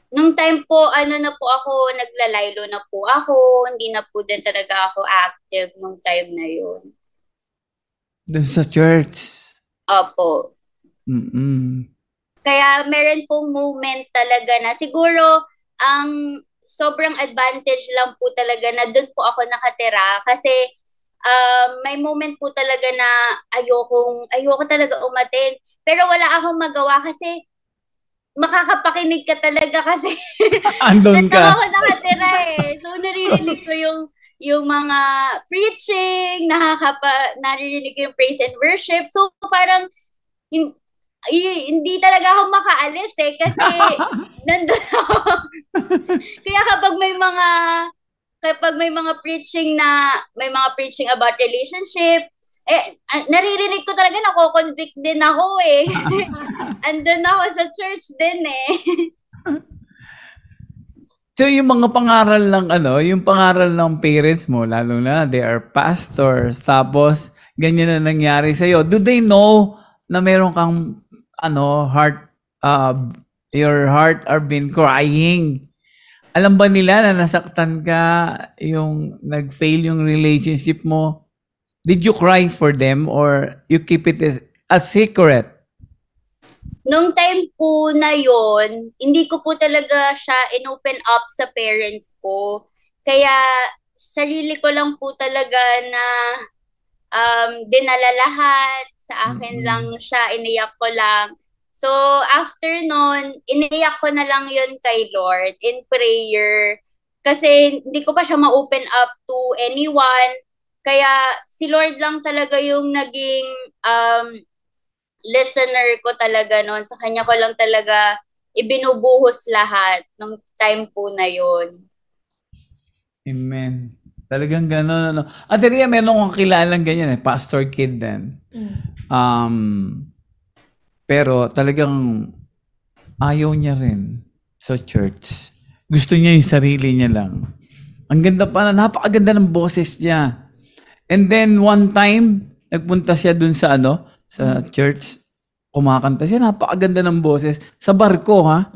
Nung time po, na po ako, naglalaylo na po ako, hindi na po din talaga ako active nung time na yun. Doon sa church. Opo. Kaya meron pong moment talaga na siguro ang sobrang advantage lang po talaga na doon po ako nakatira kasi may moment po talaga na ayoko talaga umattend. Pero wala akong magawa kasi makakapakinig ka talaga kasi Andun ka. ako nakatira eh. So naririnig ko yung mga preaching, naririnig ko yung praise and worship. So parang hindi talaga ako makaalis eh kasi nandun ako. Kaya kapag may mga preaching about relationship, naririnig ko talaga, nako-convict din ako eh. Kasi andun ako sa church din eh. So yung mga pangaral ng yung pangaral ng parents mo, lalo na they are pastors, tapos ganyan na nangyari sa iyo. Do they know na meron kang your heart are been crying. Alam ba nila na nasaktan ka, yung nag-fail yung relationship mo? Did you cry for them or you keep it as a secret? Nung time po na yon, hindi ko po talaga siya in-open up sa parents ko. Kaya sarili ko lang po talaga na dinala lahat. Sa akin lang siya, iniyak ko lang. So, after nun, iniyak ko na lang yun kay Lord in prayer. Kasi hindi ko pa siya ma-open up to anyone. Kaya si Lord lang talaga yung naging listener ko talaga noon. Sa kanya ko lang talaga ibinubuhos lahat nung time po na yun. Amen. Talagang gano'n. Ano. Ate Ria, meron akong kilalang ganyan pastor kid din. Pero talagang ayaw niya rin sa church. Gusto niya yung sarili niya lang. Ang ganda pa, napakaganda ng boses niya. And then one time, nagpunta siya dun sa sa church. Kumakanta siya, napakaganda ng boses. Sa barko, ha?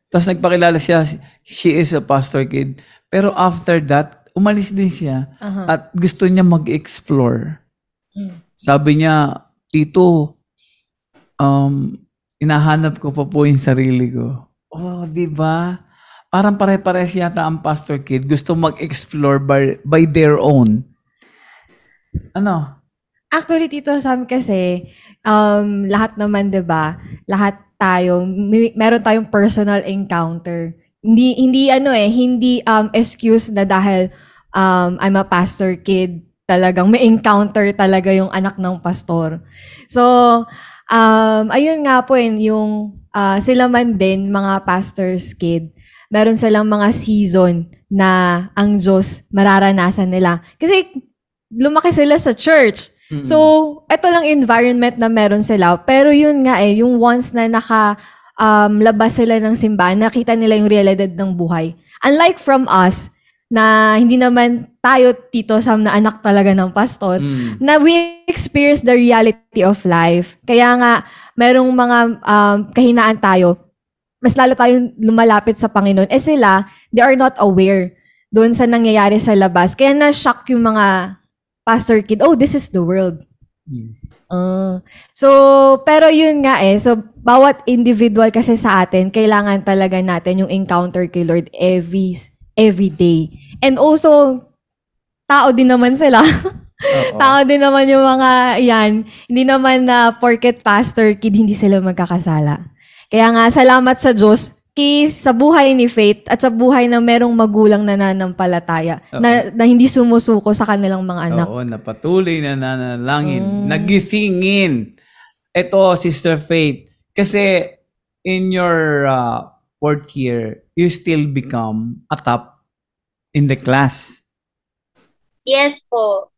Tapos nagpakilala siya, she is a pastor kid. Pero after that, umalis din siya. At gusto niya mag-explore. Sabi niya, Tito, inahanap ko pa po yung sarili ko. Oh, di ba? Parang pare-pares yata ang pastor kid. Gusto mag-explore by their own. Ano? Actually, Tito Sam, kasi lahat naman, 'di ba? Lahat tayo meron tayong personal encounter. Hindi excuse na dahil I'm a pastor kid, talagang may encounter talaga yung anak ng pastor. So, ayun nga po yung sila man din, mga pastor's kid, meron silang mga season na ang Diyos mararanasan nila. Kasi lumaki sila sa church. So, ito lang environment na meron sila. Pero yun nga yung once na labas sila ng simbahan, nakita nila yung realidad ng buhay. Unlike from us, na hindi naman tayo, Tito Sam, na anak talaga ng pastor, na we experience the reality of life. Kaya nga, merong mga kahinaan tayo, mas lalo tayong lumalapit sa Panginoon. Sila, they are not aware doon sa nangyayari sa labas. Kaya na-shock yung mga pastor kid, oh, this is the world. So, pero yun nga so, bawat individual kasi sa atin, kailangan talaga natin yung encounter kay Lord every day. And also, tao din naman sila. Tao din naman yung mga yan. Hindi naman na porket pastor kid, hindi sila magkakasala. Kaya nga, salamat sa Diyos sa buhay ni Faith at sa buhay ng merong magulang na nananampalataya na hindi sumusuko sa kanilang mga anak. Oo, napatuloy na nanalangin, nagisingin. Ito, Sister Faith, kasi in your fourth year, you still become a top in the class. Yes po.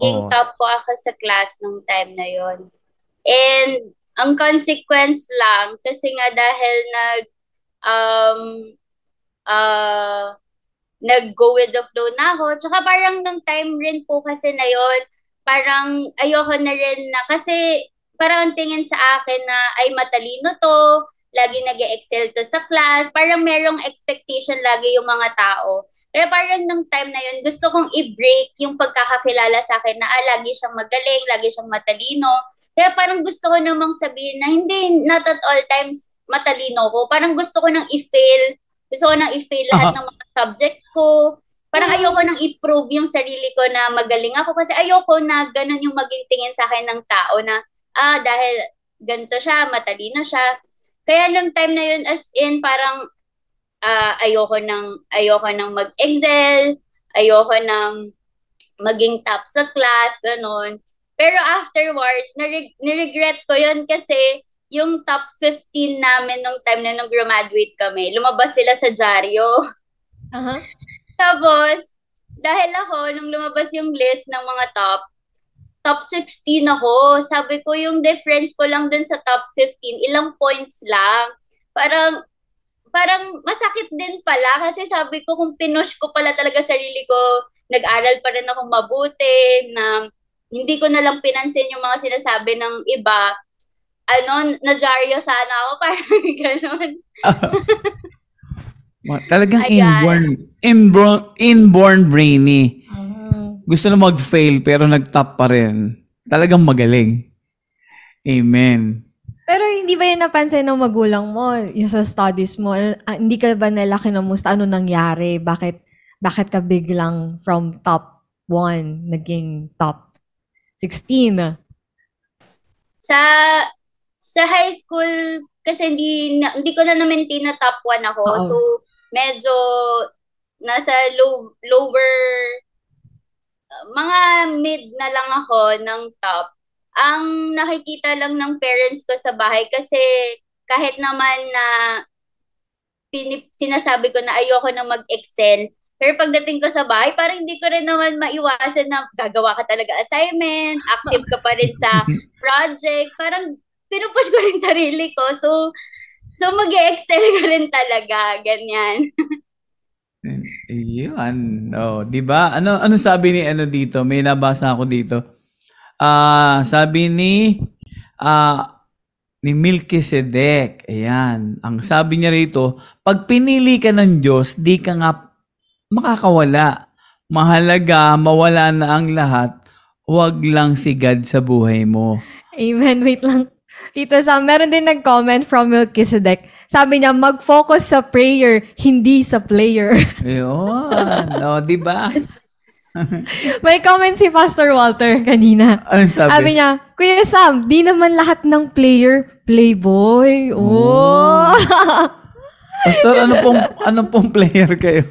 Naging top po ako sa class nung time na yon. And ang consequence lang, kasi nga dahil nag-go with the flow na ako. Tsaka parang nung time rin po kasi na yon, parang ayoko na rin na, kasi parang tingin sa akin na ay matalino to, lagi nag-excel to sa class, parang merong expectation lagi yung mga tao. Kaya parang nung time na yun, gusto kong i-break yung pagkakakilala sa akin na lagi siyang magaling, lagi siyang matalino. Kaya parang gusto ko namang sabihin na hindi, not at all times matalino ko. Parang gusto ko nang i-fail. Gusto ko nang i-fail lahat ng mga subjects ko. Parang ayoko nang i-prove yung sarili ko na magaling ako. Kasi ayoko na ganun yung maging tingin sa akin ng tao na, dahil ganito siya, matalino siya. Kaya nung time na yun, as in, parang ayoko nang mag-excel, ayoko nang maging top sa class, ganun. Pero afterwards, niregret ko yun kasi yung top 15 namin nung time na nung graduate kami, lumabas sila sa dyaryo. Tapos, dahil ako, nung lumabas yung list ng mga top 16 ako. Sabi ko, yung difference ko lang dun sa top 15, ilang points lang. Parang masakit din pala kasi sabi ko, kung pinush ko pala talaga sarili ko, nag-aral pa rin ako mabuti, na hindi ko na lang pinansin yung mga sinasabi ng iba, nadyaryo sana ako, parang gano'n. Talagang Ayan. inborn brainy. Gusto na mag-fail pero nag-top pa rin. Talagang magaling. Amen. Pero hindi ba yan napansin ng magulang mo, yung sa studies mo? Hindi ka ba nila kinamusta? Ano nangyari? Bakit ka biglang from top 1 naging top 16? Sa high school, kasi hindi ko na na-maintain na top 1 ako. Oo. So, medyo nasa lower, mga mid na lang ako ng top. Ang nakikita lang ng parents ko sa bahay kasi kahit naman na sinasabi ko na ayoko na mag-excel, pero pagdating ko sa bahay, parang hindi ko rin naman maiwasan na gagawa ka talaga assignment, active ka pa rin sa projects, parang pinupush ko rin sarili ko. So mag-excel ka rin talaga, ganyan. Iyon. Oh, 'di ba? Ano sabi ni dito? May nabasa ako dito. Sabi ni Melchizedek. Ayan. Ang sabi niya rito, pag pinili ka ng Diyos, di ka nga makakawala. Mahalaga, mawala na ang lahat. Huwag lang si God sa buhay mo. Amen. Wait lang. Tito Sam, meron din nag-comment from Melchizedek. Sabi niya, mag-focus sa prayer, hindi sa player. Ayun. O, di ba? May comment si Pastor Walter kanina. Ano sabi? Sabi niya, Kuya Sam, di naman lahat ng player, playboy. Oh! Pastor, ano pong player kayo?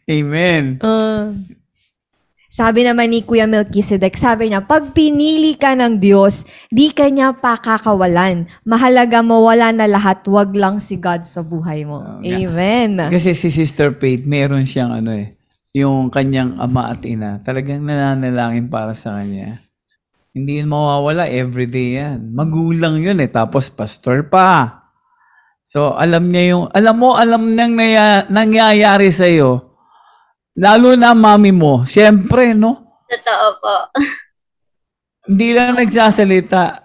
Amen. Sabi naman ni Kuya Melchizedek, sabi niya, pag pinili ka ng Diyos, di ka niya pakakawalan. Mahalaga mawala na lahat, wag lang si God sa buhay mo. Amen. Kasi si Sister Faith, meron siyang yung kanyang ama at ina, talagang nananalangin para sa kanya. Hindi yun mawawala, everyday yan. Magulang yun tapos pastor pa. So, alam niyang nangyayari sa'yo. Lalo na mami mo, siyempre, no? Totoo po. Hindi lang nagsasalita.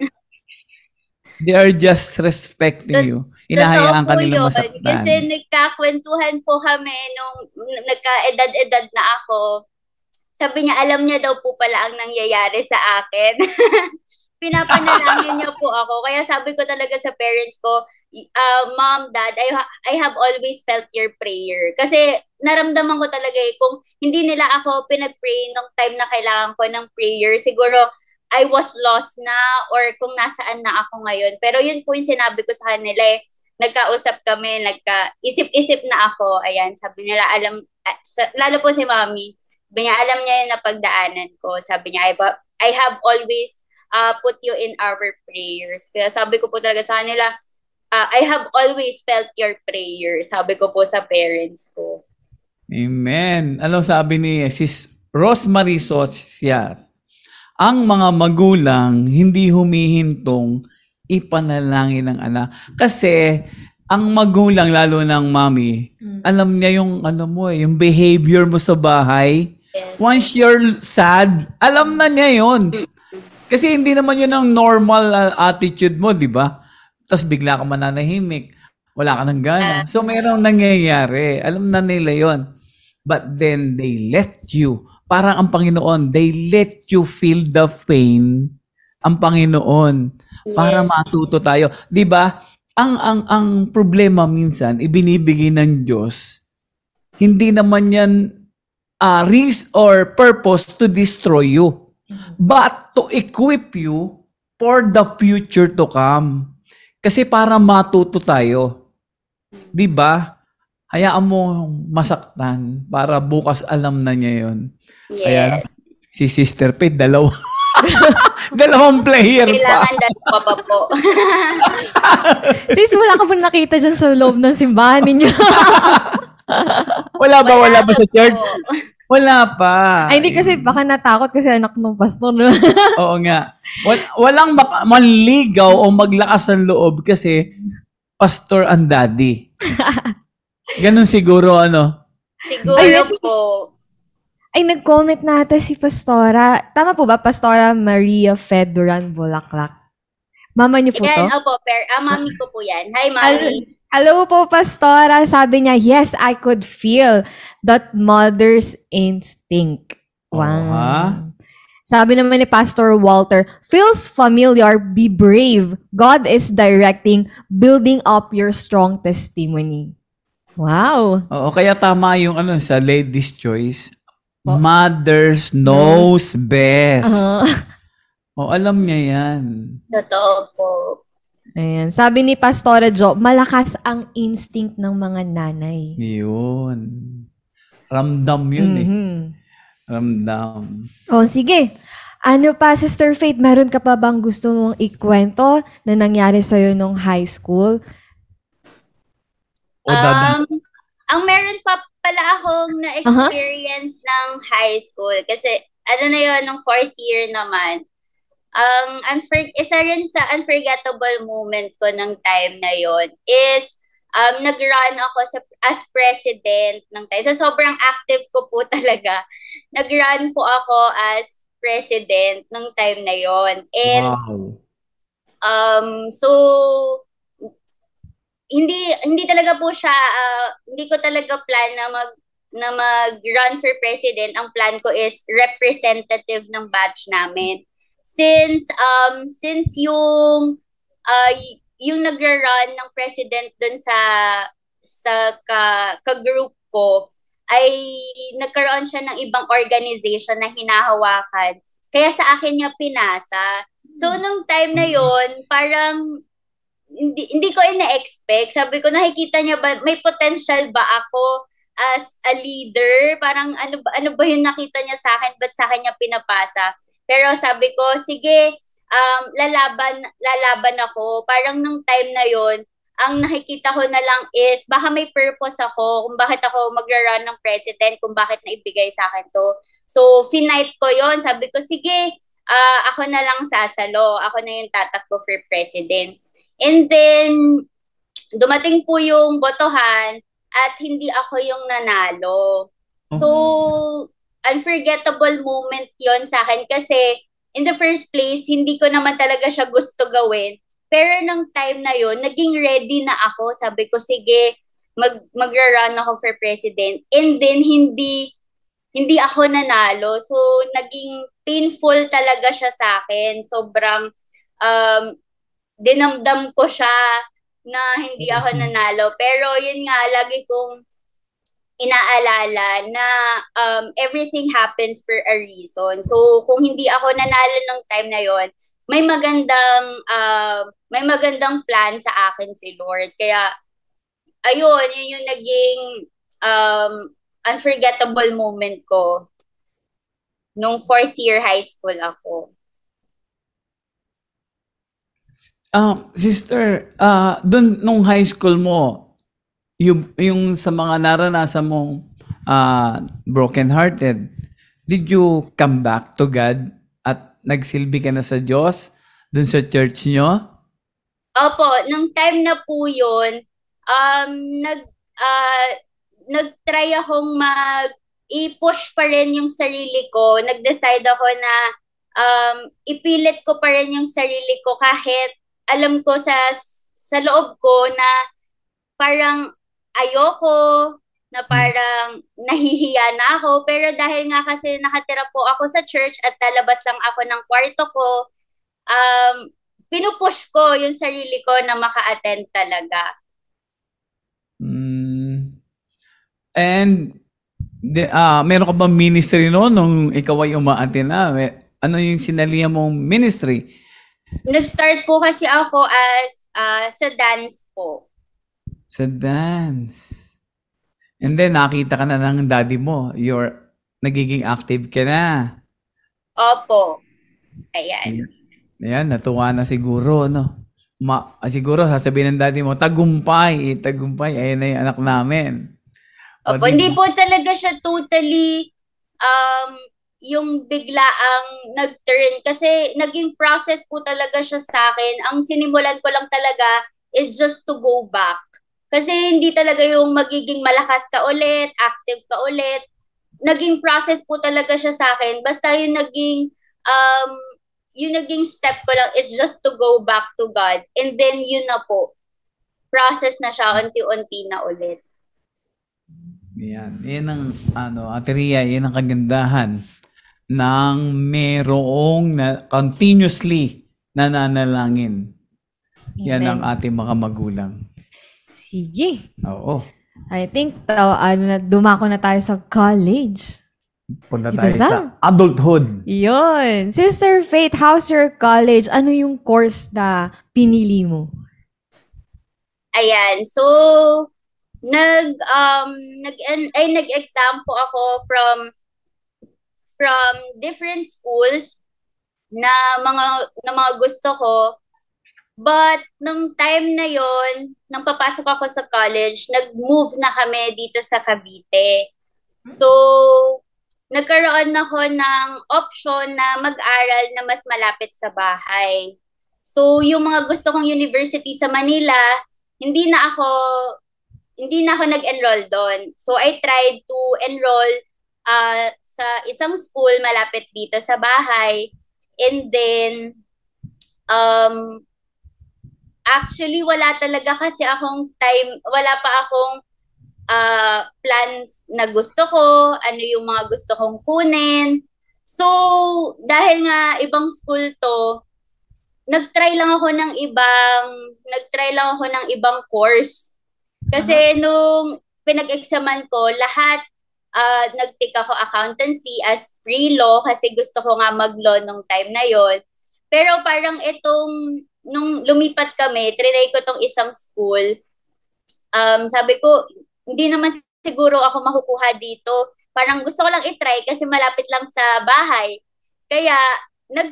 They are just respecting you. Inahayaan ka nila masaktan. Kasi nagkakwentuhan po kami nung nagka-edad-edad na ako. Sabi niya, alam niya daw po pala ang nangyayari sa akin. Pinapanalangin niya po ako. Kaya sabi ko talaga sa parents ko, Mom, Dad, I have always felt your prayer. Kasi naramdaman ko talaga kung hindi nila ako pinag-pray nung time na kailangan ko ng prayer, siguro I was lost na or kung nasaan na ako ngayon. Pero yun po yung sinabi ko sa kanila nagkausap kami, nagka-isip-isip na ako. Ayan, sabi nila, lalo po si Mommy, sabi niya, alam niya yung napagdaanan ko. Sabi niya, I have always put you in our prayers. Kaya sabi ko po talaga sa kanila, I have always felt your prayer. Sabi ko po sa parents ko. Amen. Ano sabi ni Sis Rosemary Socias? Ang mga magulang hindi humihintong ipanalangin ng anak. Kasi ang magulang, lalo ng mami, alam niya yung yung behavior mo sa bahay. Yes. Once you're sad, alam na niya yun. Kasi hindi naman yun ang normal attitude mo, di ba? Tapos bigla ka mananahimik. Wala ka ng gana. So, mayroong nangyayari. Alam na nila yon. But then, they let you. Parang ang Panginoon, they let you feel the pain. Ang Panginoon. Yes. Para matuto tayo. Di ba? Ang problema minsan, ibinibigay ng Diyos, hindi naman yan reason or purpose to destroy you. But to equip you for the future to come. Kasi para matuto tayo. 'Di ba? Hayaan mo masaktan para bukas alam na niya 'yon. Yes. Kaya si Sister Faith, dalawang player pa. Kailangan dalawa pa po. Sis, wala ka ba nakita dyan sa loob ng simbahan ninyo? Wala ba sa church? Wala pa. Ay, hindi kasi baka natakot kasi anak ng pastor. No? Oo nga. Walang manligaw o maglakas ng loob kasi pastor and daddy. Ganun siguro, Siguro po. Ay, nag-comment na ata si Pastora. Tama po ba? Pastora Maria Fedoran Bulaklak. Mama niyo po to? Yan, opo, mami ko po yan. Hi, mami. Hello po, Pastora. Sabi niya, yes, I could feel that mother's instinct. Wow. Sabi naman ni Pastor Walter, feels familiar, be brave. God is directing, building up your strong testimony. Wow. Oo, kaya tama yung sa Ladies' Choice. Mothers knows best. Alam niya yan. Totoo po. Ayan. Sabi ni Pastora Jo, malakas ang instinct ng mga nanay. Yun. Ramdam yun Ramdam. Sige. Ano pa, Sister Faith, meron ka pa bang gusto mong ikwento na nangyari sa'yo nung high school? Ang meron pa pala akong na-experience ng high school. Kasi, na yun, nung 4th year naman. Isa rin sa unforgettable moment ko ng time na yon is nag-run ako as president ng time. So, sobrang active ko po talaga. Nag-run po ako as president ng time na yon. And, so, hindi talaga po siya, hindi ko talaga plan na mag-run for president. Ang plan ko is representative ng batch namin. Since yung nagra-run ng president dun sa ka-group ko ay nagkaroon siya ng ibang organization na hinahawakan. Kaya sa akin niya pinasa. So nung time na yon, parang hindi ko ina-expect. Sabi ko, nakikita niya ba, may potential ba ako as a leader? Parang ano ba yung nakita niya sa akin? Ba't sa akin niya pinapasa? Pero sabi ko, sige, lalaban ako. Parang nung time na yon, ang nakikita ko na lang is, baka may purpose ako kung bakit ako magra-run ng president, kung bakit naibigay sa akin to. So, finight ko yon. Sabi ko, sige, ako na lang sasalo. Ako na yung tatakbo for president. And then, dumating po yung botohan at hindi ako yung nanalo. So, unforgettable moment yon sa akin kasi in the first place, hindi ko naman talaga siya gusto gawin. Pero nung time na yon, naging ready na ako. Sabi ko, sige, magra-run ako for president. And then, hindi ako nanalo. So, naging painful talaga siya sa akin. Sobrang dinamdam ko siya na hindi ako nanalo. Pero yun nga, lagi kong inaalala na everything happens for a reason. So, kung hindi ako nanalo ng time na yon, may magandang plan sa akin si Lord. Kaya, ayun, yun yung naging unforgettable moment ko nung 4th year high school ako. Sister, dun nung high school mo, yung sa mga naranasan mong broken-hearted, did you come back to God at nagsilbi ka na sa Diyos dun sa church nyo? Opo, nung time na po yun, nag-try akong i-push pa rin yung sarili ko. Nag-decide ako na ipilit ko pa rin yung sarili ko kahit alam ko sa loob ko na parang ayoko, na parang nahihiya na ako. Pero dahil nga kasi nakatira po ako sa church at lalabas lang ako ng kwarto ko, pinupush ko yung sarili ko na maka-attend talaga. And meron ka ba ministry noon nung ikaw ay uma-attend na? Ano yung sinalihan mong ministry? Nag-start po kasi ako as sa dance po. Sa dance. And then, nakita ka na ng daddy mo. Nagiging active ka na. Opo. Ayan. Ayan, natuwa na siguro, no? Siguro, sasabihin ng daddy mo, tagumpay. Ayan na yung anak namin. Opo, hindi po talaga siya totally yung biglaang nag-turn. Kasi naging process po talaga siya sa akin. Ang sinimulan ko lang talaga is just to go back. Kasi hindi talaga yung magiging malakas ka ulit, active ka ulit. naging process po talaga siya sa akin. Basta yung naging step ko lang is just to go back to God. And then yun na po, process na siya, unti-unti na ulit. Yan. Yan ang, Ate Rhea, yan ang kagandahan ng merong continuously nananalangin. Yan ang ating mga magulang. Sige. Oo. I think, dumako na tayo sa college. Punta tayo sa adulthood. Yun. Sister Faith, how's your college? Ano yung course na pinili mo? Ayan. So, nag-exam po ako from different schools na mga gusto ko. But nung time na yon, nang papasok ako sa college, nag-move na kami dito sa Cavite. So, nagkaroon ako ng option na mag-aral na mas malapit sa bahay. So, yung mga gusto kong university sa Manila, hindi na ako nag-enroll doon. So, I tried to enroll sa isang school malapit dito sa bahay. And then, actually, wala talaga kasi akong time, wala pa akong plans na gusto ko, ano yung mga gusto kong kunin. So, dahil nga ibang school to, nag-try lang ako ng ibang course. Kasi nung pinag-examan ko, lahat nag-take ako accountancy as pre-law kasi gusto ko nga mag-law nung time na yon. Pero parang nung lumipat kami, trinay ko tong isang school. Sabi ko, hindi naman siguro ako makukuha dito. Parang gusto ko lang i-try kasi malapit lang sa bahay. Kaya,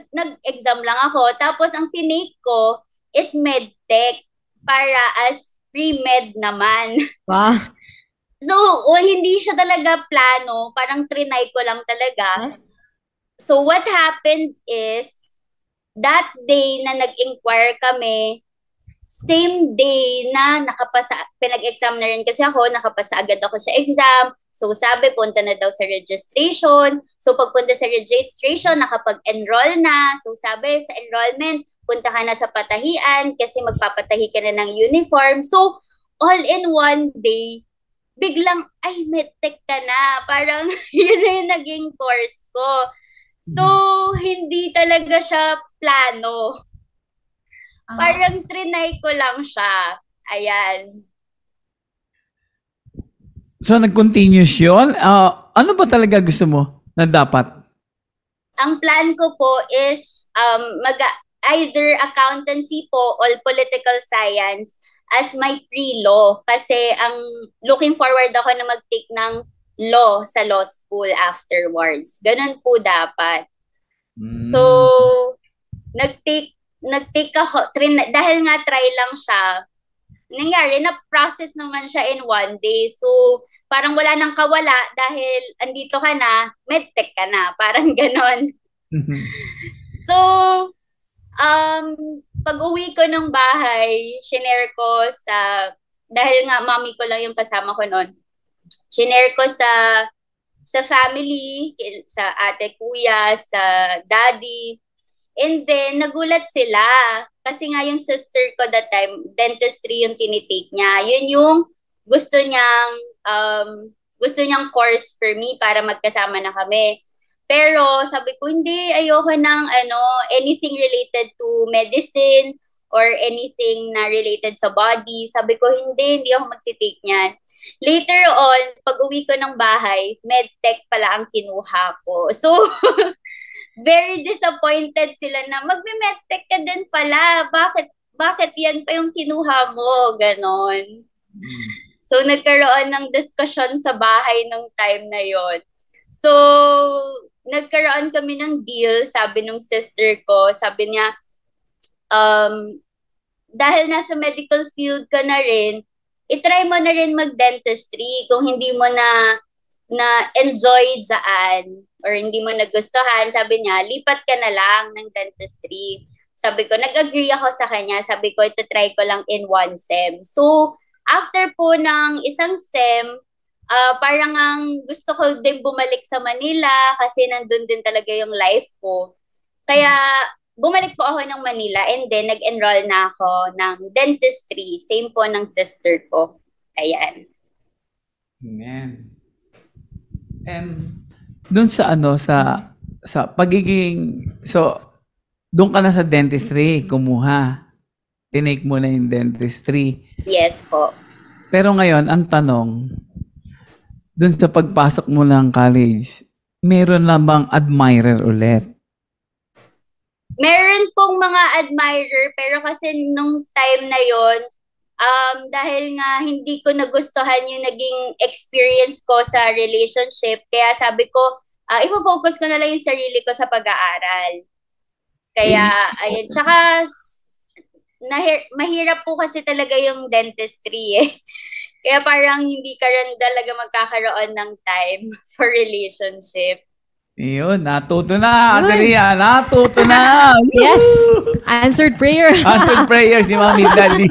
nag-exam lang ako. Tapos, ang tinake ko is medtech para as pre-med naman. Wow. So, hindi siya talaga plano. Parang trinay ko lang talaga. So, what happened is, that day na nag-inquire kami, same day na pinag-exam na rin kasi ako, nakapasa agad ako sa exam. So sabi, punta na daw sa registration. So pagpunta sa registration, nakapag-enroll na. So sabi, sa enrollment, punta ka na sa patahian kasi magpapatahi ka na ng uniform. So all in one day, biglang, ay, medtech ka na. Parang yun na yung naging course ko. So, hindi talaga siya plano. Parang trinay ko lang siya. Ayan. So, nag-continuous yun? Ano ba talaga gusto mo na dapat? Ang plan ko po is either accountancy po or political science as my pre-law. Kasi looking forward ako na mag-take ng law sa law school afterwards. Ganun po dapat. So, nag-take ako, dahil nga try lang siya, nangyari, na-process naman siya in one day. So, parang wala nang kawala dahil andito ka na, medtech ka na. Parang ganon. So, pag uwi ko ng bahay, shinare ko dahil nga mami ko lang yung kasama ko noon, shinare ko sa family, sa ate, kuya, sa daddy. And then, nagulat sila. Kasi nga yung sister ko that time, dentistry yung tinitake niya. Yun yung gusto niyang course for me para magkasama na kami. Pero sabi ko, hindi, ayoko ng anything related to medicine or anything na related sa body. Sabi ko, hindi ako magtitake niyan. Later on, pag uwi ko ng bahay, medtech pala ang kinuha ko. So, very disappointed sila na magme-medtech ka din pala. Bakit yan pa yung kinuha mo? Ganon. So, nagkaroon ng discussion sa bahay nung time na yon. So, nagkaroon kami ng deal, sabi nung sister ko. Sabi niya, dahil nasa medical field ka na rin, itry mo na rin mag-dentistry kung hindi mo na enjoy dyan or hindi mo nagustuhan. Sabi niya, lipat ka na lang ng dentistry. Sabi ko, nag-agree ako sa kanya. Sabi ko, ito try ko lang in one sem. So, after po ng isang sem, parang ang gusto ko din bumalik sa Manila kasi nandun din talaga yung life ko. Kaya bumalik po ako ng Manila and then nag-enroll na ako ng dentistry. Same po ng sister ko. Ayan. Amen. And doon sa sa pagiging, so doon ka na sa dentistry, kumuha. Tinake mo na yung dentistry. Yes po. Pero ngayon, ang tanong, doon sa pagpasok mo ng college, meron na bang admirer ulit? Meron pong mga admirer, pero kasi nung time na yon, dahil nga hindi ko nagustuhan yung naging experience ko sa relationship, kaya sabi ko, ifo-focus ko na lang yung sarili ko sa pag-aaral. Kaya, ayun. Tsaka, mahirap po kasi talaga yung dentistry eh. Kaya parang hindi ka rin talaga magkakaroon ng time for relationship. Iyon, natuto na, Adria, natuto na. Yes! Answered prayer. Answered prayer si Mami Daddy.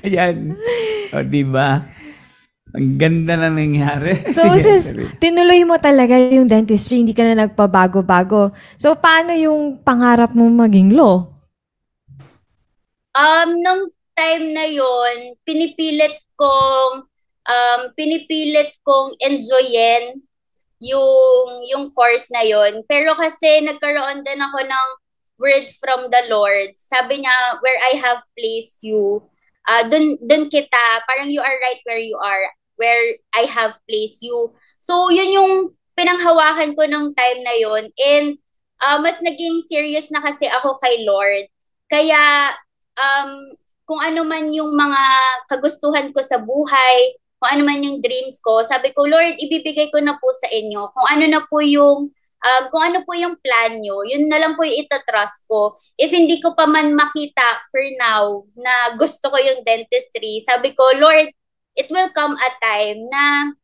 Ayan. O, diba? Ang ganda na nangyari. So, sis, tinuloy mo talaga yung dentistry, hindi ka na nagpabago-bago. So, paano yung pangarap mo maging law? Nung time na yon, pinipilit kong enjoyin yung course na yon. Pero kasi nagkaroon din ako ng word from the Lord. Sabi niya, where I have placed you, dun kita, parang you are right where I have placed you. So, yun yung pinanghawakan ko ng time na yon. And mas naging serious na kasi ako kay Lord. Kaya, kung ano man yung mga kagustuhan ko sa buhay, kung ano man yung dreams ko, sabi ko, Lord, ibibigay ko na po sa inyo. Kung ano po yung plan nyo, yun na lang po yung itatrust ko. If hindi ko pa man makita for now na gusto ko yung dentistry, sabi ko, Lord, it will come a time na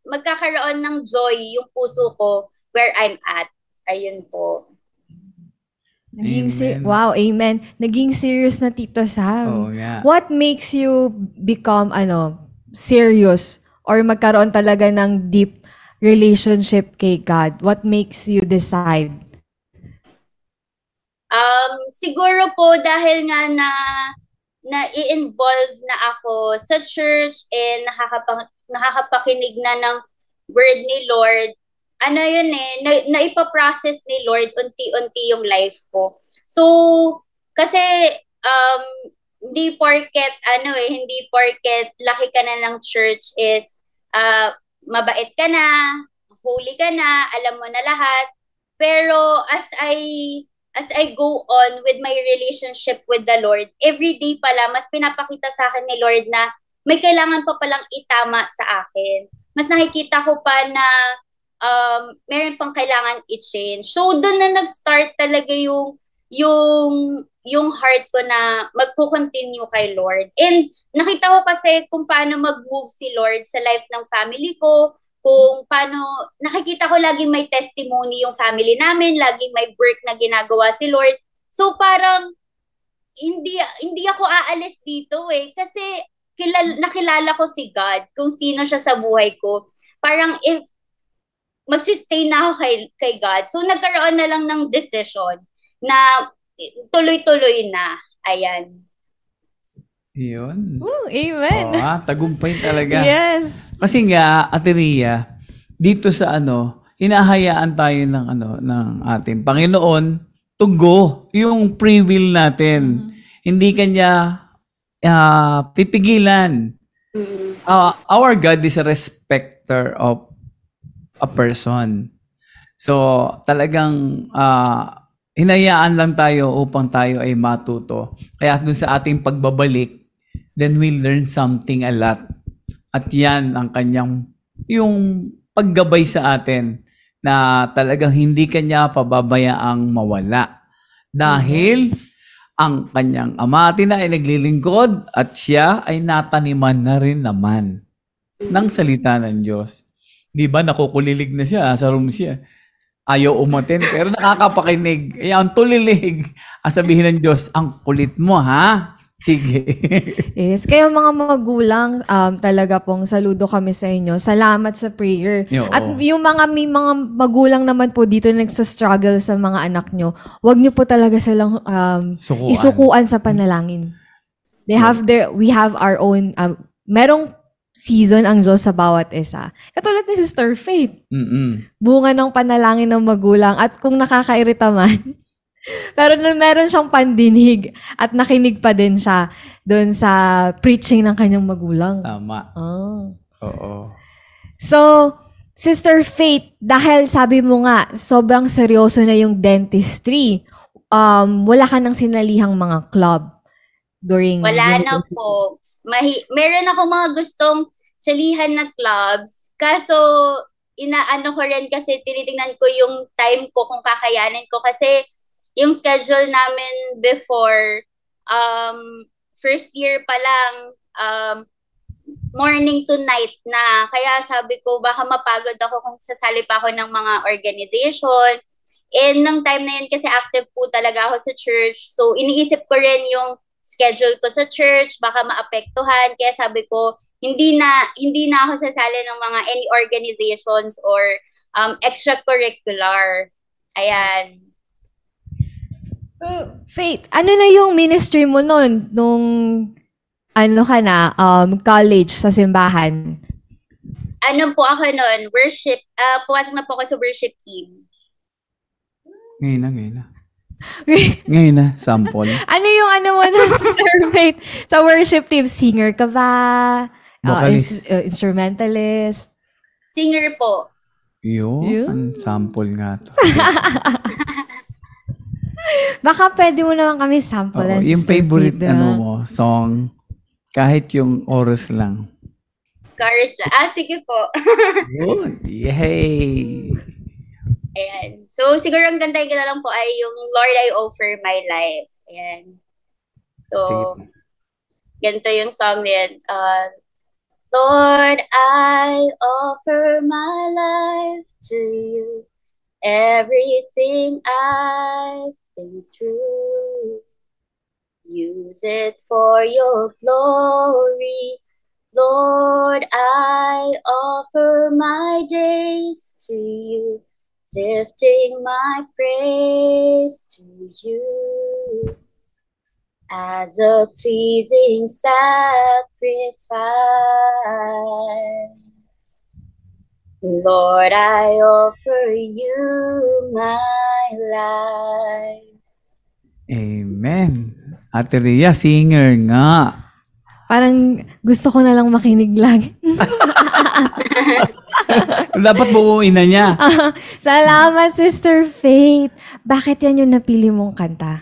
magkakaroon ng joy yung puso ko where I'm at. Ayun po. Wow, amen. Naging serious na Tito Sam. Oh, yeah. What makes you become serious or magkaroon talaga ng deep relationship kay God? What makes you decide? Siguro po dahil nga na i-involve na ako sa church and nakakapakinig na ng word ni Lord. Ano yun naipaprocess ni Lord unti-unti yung life ko. So, kasi hindi porket laki ka na ng church is mabait ka na, holy ka na, alam mo na lahat. Pero as I go on with my relationship with the Lord, every day pala mas pinapakita sa akin ni Lord na may kailangan pa palang itama sa akin. Mas nakikita ko pa na meron pang kailangan i-change. So, doon na nag-start talaga yung heart ko na magko-continue kay Lord. And nakita ko kasi kung paano mag-move si Lord sa life ng family ko, kung paano, nakikita ko laging may testimony yung family namin, laging may work na ginagawa si Lord. So, parang, hindi ako aalis dito kasi nakilala ko si God, kung sino siya sa buhay ko. Parang if magsistay na ako kay God. So, nagkaroon na lang ng decision na tuloy-tuloy na. Ayan. Yun. Oh, amen. Tagumpay talaga. Yes. Kasi nga, Ate Rhea, dito sa hinahayaan tayo ng ating Panginoon to go. Yung free will natin. Hindi kanya pipigilan. Our God is a respecter of a person. So, talagang hinayaan lang tayo upang tayo ay matuto. Kaya dun sa ating pagbabalik, then we learn something a lot. At yan ang kanyang, yung paggabay sa atin na talagang hindi kanya pababayaang mawala. Dahil ang kanyang ama na ay naglilingkod at siya ay nataniman na rin naman ng salita ng Diyos. Di ba, nakukulilig na siya, sa room siya. Ayaw umatin, pero nakakapakinig. Ang tulilig. Sabihin ng Diyos, ang kulit mo, ha? Sige. Yes. Kaya mga magulang, talaga pong saludo kami sa inyo. Salamat sa prayer. At yung may mga magulang naman po dito na nagsa-struggle sa mga anak nyo, wag nyo po talaga silang isukuan sa panalangin. We have our own, merong season ang Diyos sa bawat isa. Katulad ni Sister Faith. Bunga ng panalangin ng magulang. At kung nakakairita man, pero meron siyang pandinig at nakinig pa din siya doon sa preaching ng kanyang magulang. Tama. Oo. So, Sister Faith, dahil sabi mo nga, sobrang seryoso na yung dentistry, wala ka nang sinalihang mga club during... Wala na po. Meron ako mga gustong salihan na clubs. Kaso, inaano ko rin kasi tinitingnan ko yung time ko kung kakayanin ko. Kasi yung schedule namin before, first year pa lang, morning to night na. Kaya sabi ko, baka mapagod ako kung sasali pa ako ng mga organization. And nung time na yun kasi active po talaga ako sa church. So, iniisip ko rin yung schedule ko sa church, baka maapektuhan. Kaya sabi ko, hindi na ako sasali ng mga any organizations or extracurricular. Ayan. So, Faith, ano na yung ministry mo noon nung college sa simbahan? Ano po ako noon? Worship. Pumasok na po ako sa worship team. Ngayon na, sample. Ano yung mo na, Sir Faith? Sa worship team, singer ka ba? Instrumentalist? Singer po. Yun. Sample nga to. Baka pwede mo naman kami sample. Yung favorite song, kahit yung chorus lang. Chorus lang. Sige po. Yun. Yay! Ayan. So, siguro ang ganda na lang po ay yung Lord, I Offer My Life. Ayan. So, ganito yung song na yan. Lord, I offer my life to you. Everything I've been through, use it for your glory. Lord, I offer my days to you, lifting my praise to you as a pleasing sacrifice. Lord, I offer you my life. Amen. Ate Rhea, singer nga. Parang gusto ko na lang makinig lang. Dapat buuin na niya. Salamat, Sister Faith. Bakit yan yung napili mong kanta?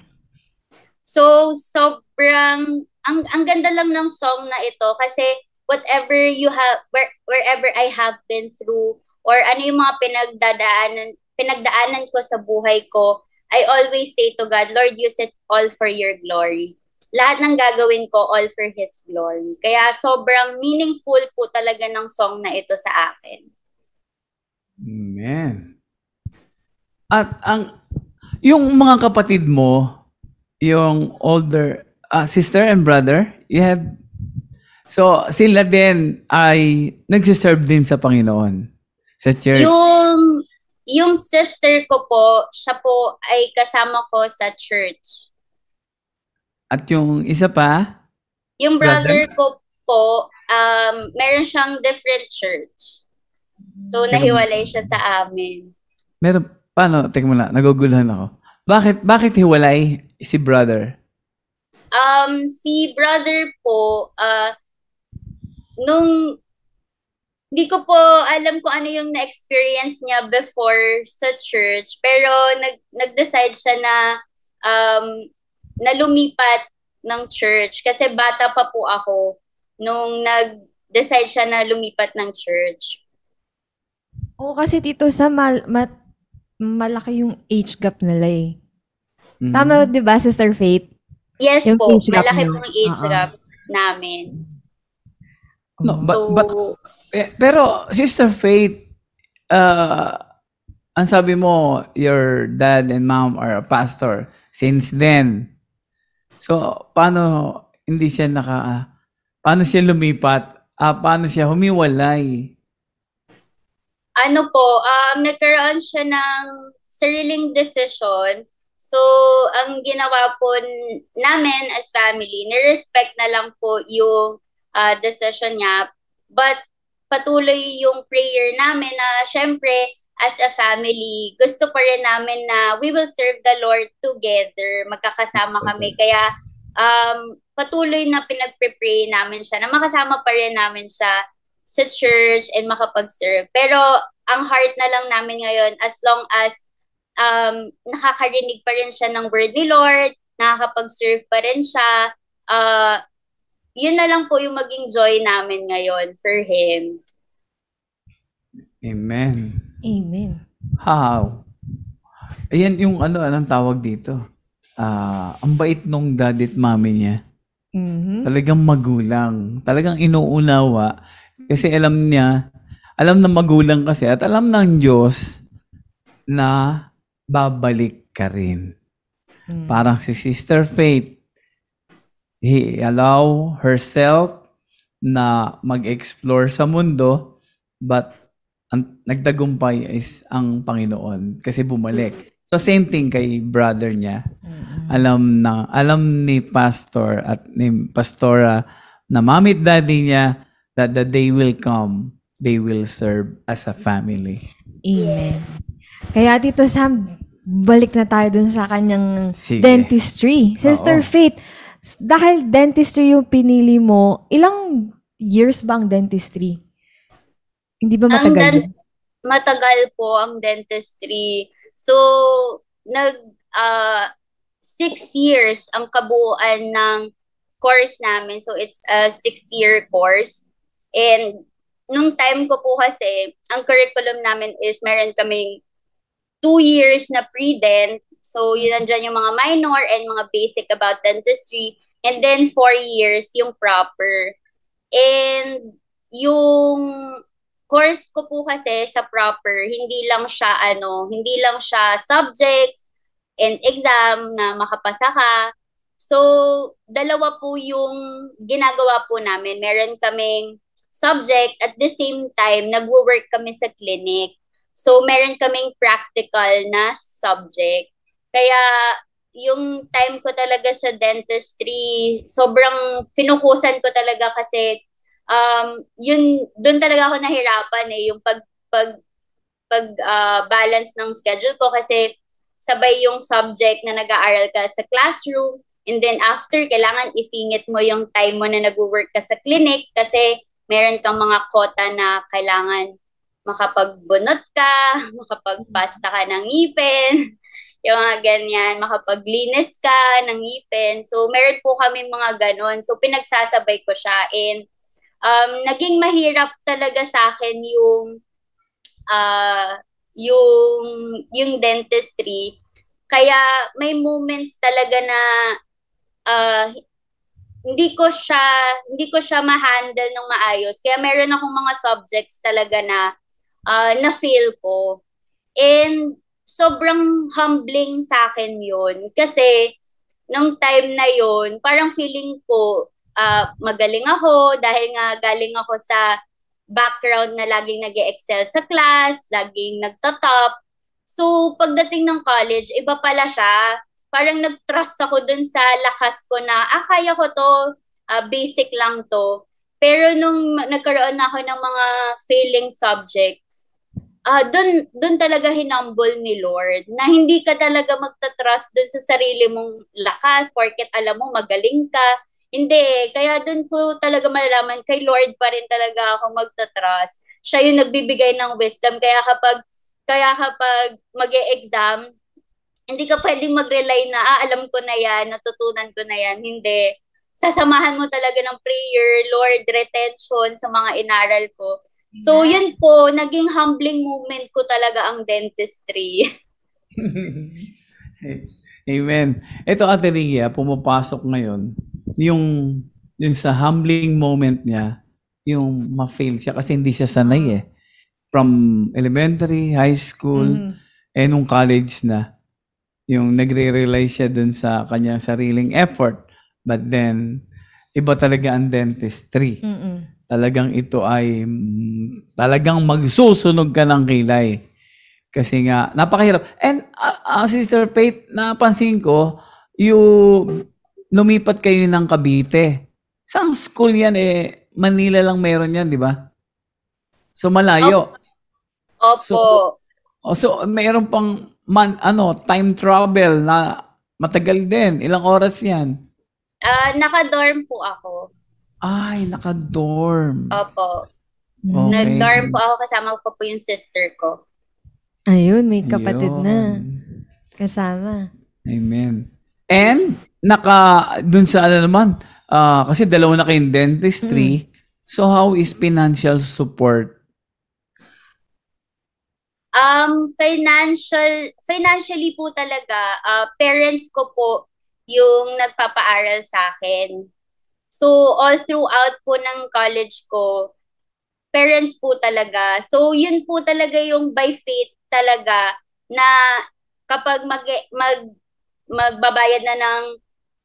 So, sobrang, ang ganda lang ng song na ito kasi whatever you have, wherever I have been through, or ano yung mga pinagdaanan ko sa buhay ko, I always say to God, Lord, use it all for your glory. Lahat ng gagawin ko, all for His glory. Kaya sobrang meaningful po talaga ng song na ito sa akin. Amen. At yung mga kapatid mo, yung older sister and brother, you have... So, sila din ay nagsiserve din sa Panginoon, sa church. Yung sister ko po, siya po ay kasama ko sa church. At yung isa pa? Yung brother ko po, meron siyang different church. So, nahiwalay siya sa amin. Paano? Teka muna, naguguluhan ako. Bakit hiwalay si brother? Si brother po, hindi ko po alam kung ano yung na-experience niya before sa church, pero nag-decide siya na lumipat ng church kasi bata pa po ako nung nag-decide siya na lumipat ng church. Oo, kasi dito sa malaki yung age gap nila eh. Tama, di ba, Sister Faith? Yes yung po, malaki na. pong age gap namin. No, pero Sister Faith, ang sabi mo, your dad and mom are a pastor since then. So, paano hindi siya paano siya lumipat? Paano siya humiwalay? Nagkaroon siya ng sariling decision. So, ang ginawa po namin as family, nirespect na lang po yung decision niya. But patuloy yung prayer namin na syempre, as a family, gusto pa rin namin na we will serve the Lord together. Magkakasama kami. Kaya patuloy na pinagpe-pray namin siya na makasama pa rin namin siya sa church and makapag-serve. Pero ang heart na lang namin ngayon, as long as nakakarinig pa rin siya ng word ni Lord, nakakapag-serve pa rin siya, yun na lang po yung maging joy namin ngayon for Him. Amen. Amen. How? Ayan yung anong tawag dito. Ang bait nung daddy at mommy niya. Mhm. Talagang magulang. Talagang inuunawa. Kasi alam ng magulang kasi at alam ng Diyos na babalik ka rin. Parang si Sister Faith, he allow herself na mag-explore sa mundo, but ang nagtagumpay is ang Panginoon kasi bumalik. So same thing kay brother niya. Alam ni pastor at ni pastora na mommy at daddy niya that the day will come, they will serve as a family. Amen. Kaya Tito Sam, balik na tayo dun sa kanyang Sige. dentistry. Sister Oo. Faith, dahil dentistry yung pinili mo, ilang years ba ang dentistry? Hindi ba matagal? Matagal po ang dentistry. So, 6 years ang kabuuan ng course namin. So, it's a 6-year course. And nung time ko po kasi, ang curriculum namin is meron kaming 2 years na pre-dent. So, yun nandyan yung mga minor and mga basic about dentistry. And then 4 years yung proper. And yung course ko po kasi sa proper, hindi lang siya subjects and exam na makapasa ka. So, dalawa po yung ginagawa po namin. Meron kaming subject at the same time, nagwo-work kami sa clinic. So, meron kaming practical na subject. Kaya, yung time ko talaga sa dentistry, sobrang finukusan ko talaga kasi doon talaga ako nahirapan yung balance ng schedule ko kasi sabay yung subject na nag-aaral ka sa classroom and then after kailangan isingit mo yung time mo na nag-work ka sa clinic kasi meron kang mga quota na kailangan makapagbunot ka, makapagpasta ka ng ngipin, yung mga ganyan, makapaglinis ka ng ngipin. So meron po kami mga ganon. So pinagsasabay ko siya and naging mahirap talaga sa akin yung dentistry. Kaya may moments talaga na hindi ko siya ma-handle ng maayos. Kaya meron akong mga subjects talaga na feel ko. And sobrang humbling sa akin yun. Kasi nung time na yun, parang feeling ko magaling ako dahil nga galing ako sa background na laging nag-excel sa class, laging nagtatop. So, pagdating ng college, iba pala siya. Parang nag-trust ako dun sa lakas ko na, kaya ko to, basic lang to. Pero nung nagkaroon ako ng mga failing subjects, dun talaga hinumble ni Lord na hindi ka talaga magta-trust dun sa sarili mong lakas porket alam mo magaling ka. Hindi, kaya dun ko talaga malalaman kay Lord pa rin talaga ako magta-trust. Siya yung nagbibigay ng wisdom. Kaya kapag mag-e-exam, hindi ka pwedeng mag-rely na, alam ko na yan, natutunan ko na yan. Hindi. Sasamahan mo talaga ng prayer, Lord, retention sa mga inaral ko. So, yun po, naging humbling moment ko talaga ang dentistry. Amen. Ito, Ate Rhea, pumapasok ngayon, yung sa humbling moment niya, yung ma-fail siya kasi hindi siya sanay eh. From elementary, high school, nung college na, yung nagre-rely siya dun sa kanyang sariling effort. But then, Iba talaga ang dentistry. Talagang ito ay talagang magsusunog ka ng kilay. Kasi nga, napakahirap. And Sister Faith, napansin ko, lumipat kayo ng Cavite. Saan school yan Manila lang meron yan, di ba? So malayo. Opo. So meron pang time travel na matagal din. Ilang oras yan? Naka-dorm po ako. Ay, naka-dorm. Opo. Okay. Nag-dorm po ako, kasama ko po yung sister ko. Ayun, may kapatid na kasama. Amen. And dun sa naman, kasi dalawa na kayong dentistry. So how is financial support? Financially po talaga, parents ko po yung nagpapaaral sa akin. So, all throughout po ng college ko, parents po talaga. So, yun po talaga yung by faith talaga na kapag magbabayad na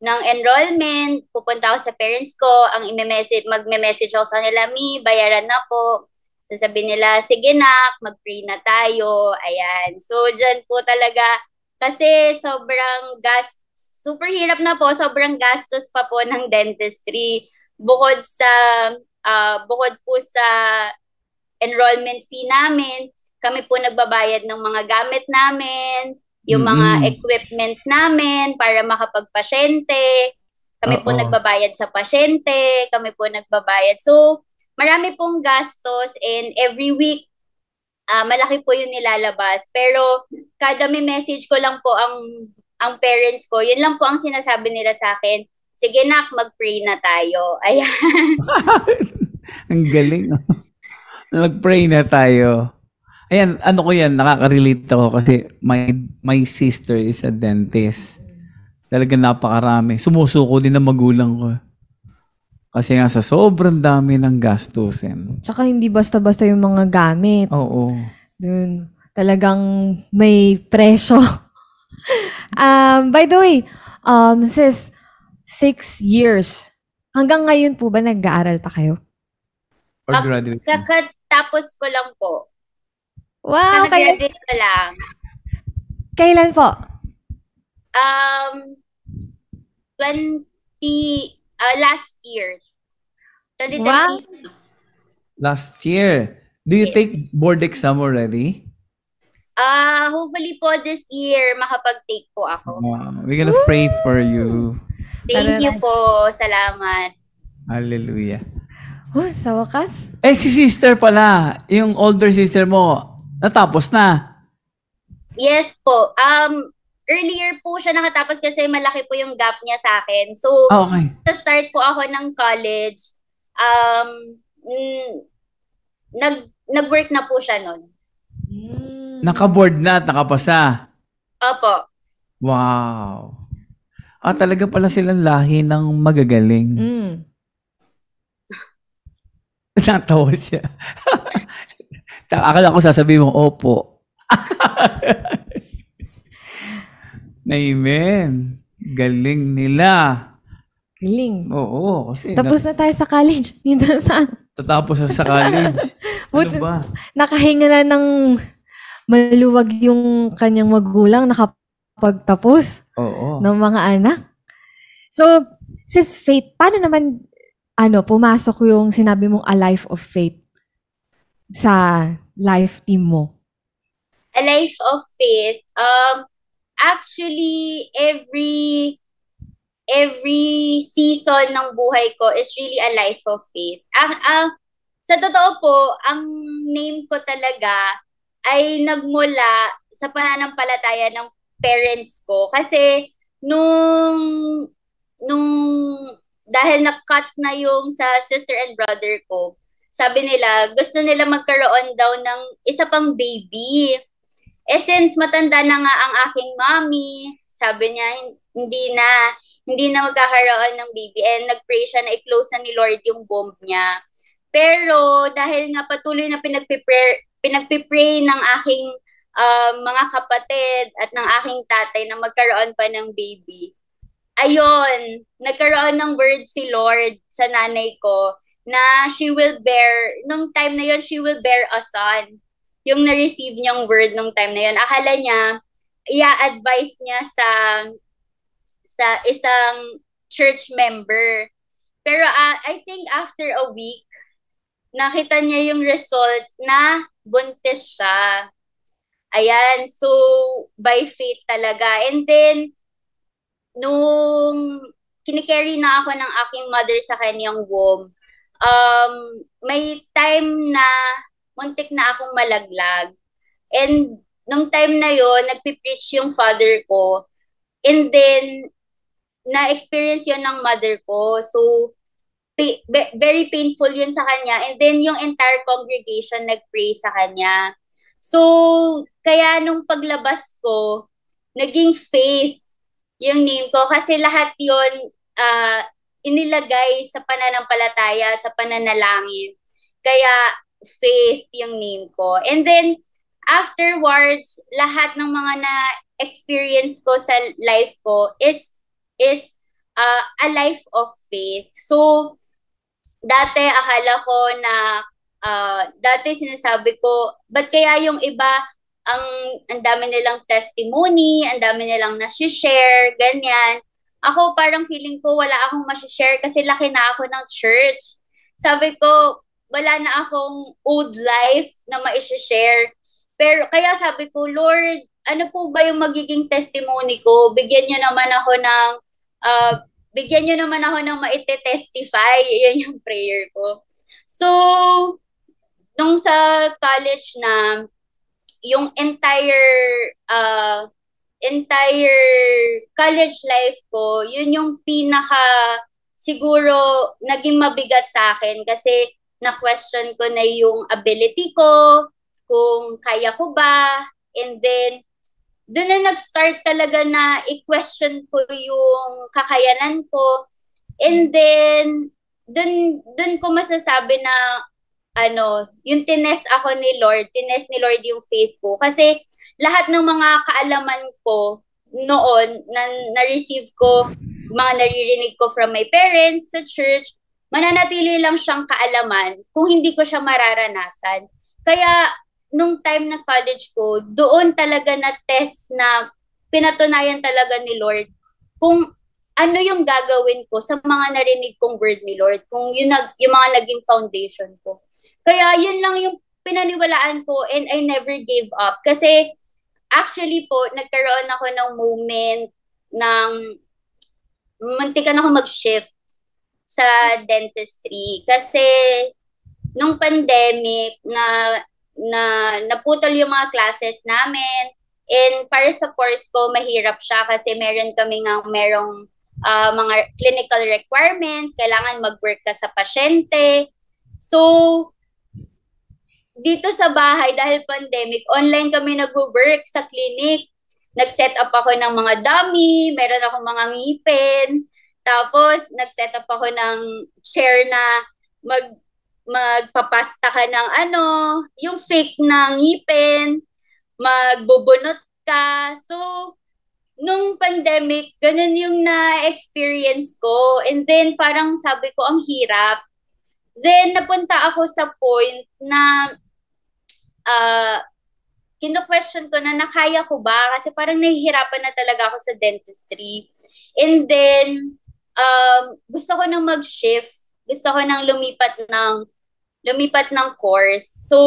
ng enrollment, pupunta ako sa parents ko, magme-message ako sa kanila, bayaran na po. Sasabihin nila, sige nak, mag-pray na tayo. Ayan. So, dyan po talaga, kasi super hirap na po, sobrang gastos pa po ng dentistry. Bukod po sa enrollment fee namin, kami po nagbabayad ng mga gamit namin, yung mga equipments namin para makapagpasyente. Kami po nagbabayad sa pasyente, kami po nagbabayad. So, marami pong gastos and every week, malaki po yung nilalabas. Pero kada may message ko lang po ang parents ko, yun lang po ang sinasabi nila sa akin, sige nak, mag-pray na tayo. Ayan. Ang galing. Mag-pray na tayo. Ayan, nakaka-relate ako kasi my sister is a dentist. Talagang napakarami. Sumusuko din ang magulang ko. Kasi nga sa sobrang dami ng gastusin. Tsaka hindi basta-basta yung mga gamit. Oo. Dun, talagang may presyo. By the way, sis, 6 years. Hanggang ngayon po ba nag-aaral pa kayo? Or graduate? Kakatapos ko lang po. Wow! Graduate ko lang. Kailan po? last year. 2020. Wow. Last year. Do you take board exam already? Hopefully po this year makapag-take po ako. Wow. We're gonna pray for you. Thank you po. Salamat. Hallelujah. Sa wakas? Si sister pala, yung older sister mo, natapos na. Yes po. Earlier po siya nakatapos kasi malaki po yung gap niya sa akin. So, okay. start po ako ng college. Nag-work na po siya nun. Naka-board na at nakapasa. Opo. Wow. Talaga pala silang lahi ng magagaling. Natawa siya. Akala ko sasabihin mo, opo. Amen. Galing nila. Galing. Oo. Kasi Tapos na tayo sa college. Dito saan? Tatapos na sa college. Ano ba? Nakahinga na ng maluwag yung kanyang magulang nakapagtapos ng mga anak. So, Sis Faith, paano naman pumasok yung sinabi mong a life of faith sa life team mo? A life of faith? Actually, every season ng buhay ko is really a life of faith. Sa totoo po, ang name ko talaga ay nagmula sa pananampalataya ng parents ko. Kasi nung dahil na-cut na yung sa sister and brother ko, sabi nila, gusto nila magkaroon daw ng isa pang baby. Since matanda na nga ang aking mommy, sabi niya, hindi na magkakaroon ng baby. And nag-pray siya na i-close na ni Lord yung womb niya. Pero dahil nga patuloy na pinagpipray ng aking mga kapatid at ng aking tatay na magkaroon pa ng baby, ayun, nagkaroon ng word si Lord sa nanay ko na she will bear, nung time na yun, she will bear a son. Yung na-receive niyang word nung time na yun. Akala niya, i-advise niya sa isang church member. Pero I think after a week, nakita niya yung result na buntis siya. Ayan, so by faith talaga. And then, nung kinikerry na ako ng aking mother sa kanyang womb, may time na muntik na akong malaglag. And nung time na yon nagpipreach yung father ko. And then, na-experience yon ng mother ko. So, very painful yun sa kanya. And then, yung entire congregation nag-pray sa kanya. So, kaya nung paglabas ko, naging faith yung name ko. Kasi lahat yun inilagay sa pananampalataya, sa pananalangin. Kaya, faith yung name ko. And then, afterwards, lahat ng mga na-experience ko sa life ko is a life of faith. So, dati akala ko na, dati sinasabi ko, ba't kaya yung iba, ang dami nilang testimony, ang dami nilang nasi-share, ganyan. Ako parang feeling ko wala akong masi-share kasi laki na ako ng church. Sabi ko, wala na akong old life na ma-share. Pero kaya sabi ko, Lord, ano po ba yung magiging testimony ko? Bigyan niyo naman ako ng maite-testify. Yan yung prayer ko. So, nung sa college na, yung entire college life ko, yun yung siguro naging mabigat sa akin kasi na-question ko na yung ability ko, kung kaya ko ba, and then doon na nag-start talaga na i-question ko yung kakayanan ko, and then doon ko masasabi na yung tinest ni Lord yung faith ko. Kasi lahat ng mga kaalaman ko noon na na-receive ko, mga naririnig ko from my parents sa church, mananatili lang siyang kaalaman kung hindi ko siya mararanasan. Kaya nung time na college ko, doon talaga na-test na pinatunayan talaga ni Lord kung ano yung gagawin ko sa mga narinig kong word ni Lord, kung yung mga naging foundation ko. Kaya yun lang yung pinaniwalaan ko, and I never gave up. Kasi actually po, nagkaroon ako ng moment ng muntikan ako mag-shift sa dentistry. Kasi nung pandemic naputol yung mga classes namin, and para sa course ko, mahirap siya kasi merong mga clinical requirements, kailangan mag-work ka sa pasyente. So, dito sa bahay, dahil pandemic, online kami nag-work sa clinic. Nag-set up ako ng mga dummy, meron akong mga ngipin, tapos nag-set up ako ng chair na magpapasta ka ng yung fake na ngipin, magbubunot ka. So, nung pandemic, ganun yung na-experience ko. And then, parang sabi ko, ang hirap. Then, napunta ako sa point na kino-question ko na nakaya ko ba? Kasi parang nahihirapan na talaga ako sa dentistry. And then, gusto ko nang mag-shift. Gusto ko nang lumipat ng course. So,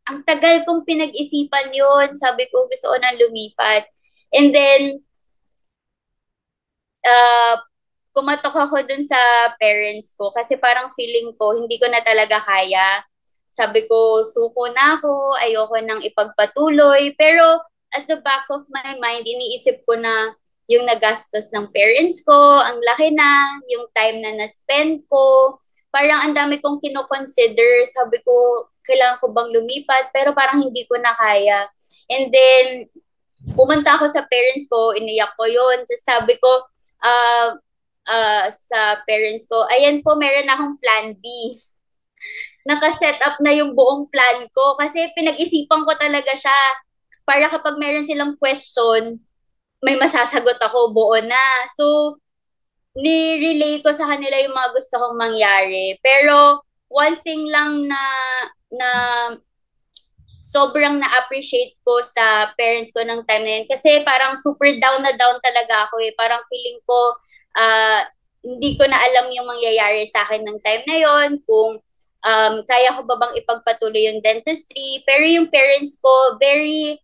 ang tagal kong pinag-isipan yun. Sabi ko, gusto ko nang lumipat. And then, kumatok ako dun sa parents ko kasi parang feeling ko, hindi ko na talaga kaya. Sabi ko, suko na ako, ayoko nang ipagpatuloy. Pero at the back of my mind, iniisip ko na yung nagastos ng parents ko, ang laki na, yung time na na-spend ko. Parang ang dami kong kino-consider. Sabi ko, kailangan ko bang lumipat? Pero parang hindi ko na kaya. And then, pumunta ako sa parents ko, iniyak ko yun. Sabi ko, sa parents ko, ayan po, meron akong plan B. Nakaset up na yung buong plan ko kasi pinag-isipan ko talaga siya para kapag meron silang question, may masasagot ako, buo na. So, ni-relay ko sa kanila yung mga gusto kong mangyari. Pero one thing lang na sobrang na-appreciate ko sa parents ko ng time na yun. Kasi parang super down na down talaga ako eh. Parang feeling ko, hindi ko na alam yung mangyayari sa akin ng time na yon, kung kaya ko ba bang ipagpatuloy yung dentistry. Pero yung parents ko, very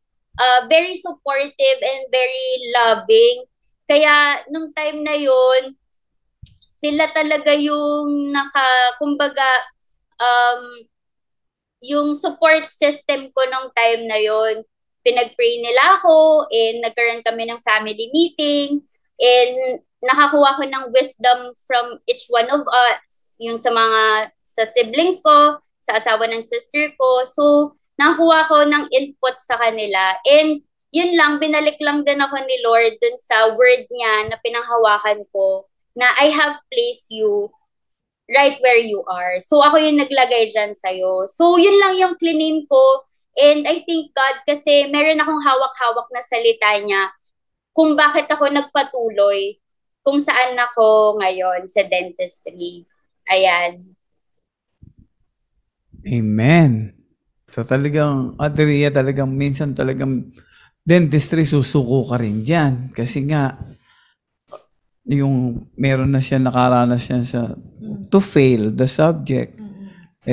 supportive and very loving. Kaya nung time na yon, sila talaga yung kumbaga, yung support system ko nung time na yon. Pinag-pray nila ako and nagkaroon kami ng family meeting and nakakuha ko ng wisdom from each one of us, yung sa siblings ko, sa asawa ng sister ko. So, nakakuha ko ng input sa kanila and yun lang, binalik lang din ako ni Lord dun sa word niya na pinanghawakan ko na I have placed you right where you are. So, ako yung naglagay dyan sa'yo. So, yun lang yung claim ko. And I thank God kasi meron akong hawak-hawak na salita niya kung bakit ako nagpatuloy, kung saan ako ngayon sa dentistry. Ayan. Amen. So talagang, Adria, talagang minsan talagang dentistry susuko ka rin dyan. Kasi nga, yung meron na siya, nakaranas siya to fail the subject.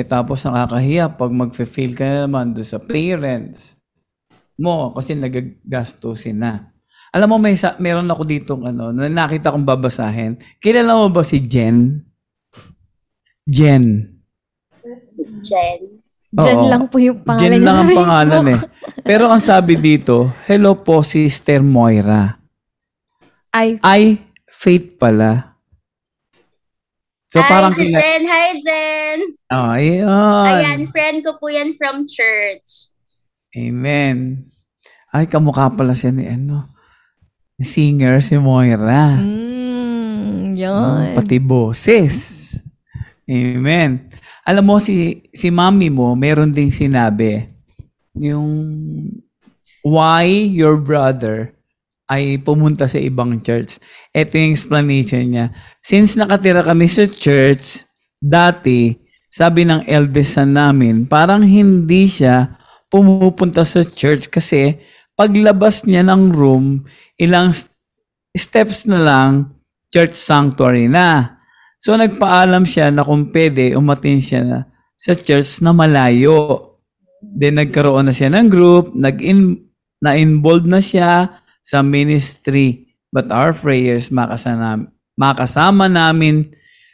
Tapos nakakahiya pag mag-fail ka na naman doon sa parents mo kasi nagagastusin na. Alam mo, meron ako ditong nakita kong babasahin. Kilala mo ba si Jen? Jen. Jen lang po yung pangalan Jen niya lang sa ang pangalan Facebook. Pero ang sabi dito, hello po, Sister Moira. Ay, Faith pala. So, parang si Jen. Hi, Jen. Oh, ayan. Ayan, friend ko po yan from church. Amen. Ay, kamukha pala siya ni singer si Moira. Yan. Pati boses. Amen. Alam mo, si mami mo, meron ding sinabi, yung why your brother ay pumunta sa ibang church. Ito yung explanation niya. Since nakatira kami sa church, dati, sabi ng eldest son namin, parang hindi siya pumupunta sa church kasi paglabas niya ng room, ilang steps na lang, church sanctuary na. So nagpaalam siya na kung pwede, umatin siya sa church na malayo. Then nagkaroon na siya ng group, na-involved na siya sa ministry. But our prayers, makasama namin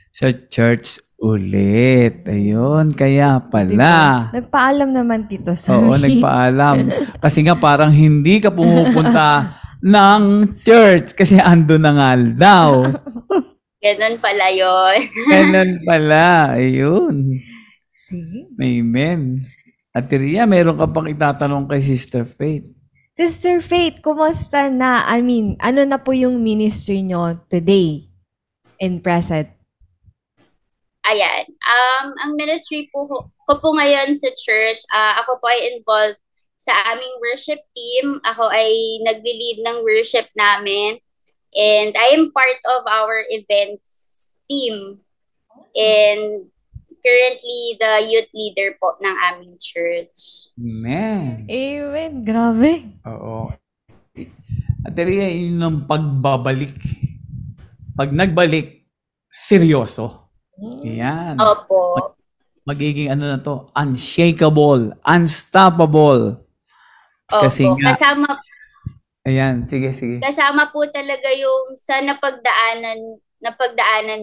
sa church ulit. Ayun, kaya pala. Diba? Nagpaalam naman Tito Sammy. Oo, nagpaalam. Kasi nga parang hindi ka pumupunta ng church kasi ando na nga daw. Ganun pala yun. Ganun pala. Ayun. Amen. At Ria, meron ka pang itatanong kay Sister Faith. Sister Faith, kumusta na? I mean, ano na po yung ministry nyo today and present? Ayan. Ang ministry ko po ngayon sa church, ako po ay involved sa aming worship team. Ako ay nagli-lead ng worship namin. And I am part of our events team. And currently the youth leader po ng aming church. Amen. Amen. Grabe. Oo. At Ria, yun ang pagbabalik. Pag nagbalik, seryoso. Yan. Opo. Magiging na to, unshakable, unstoppable. Kasi Opo. nga, Kasama ayan, sige. Kasama po talaga yung sa napagdaanan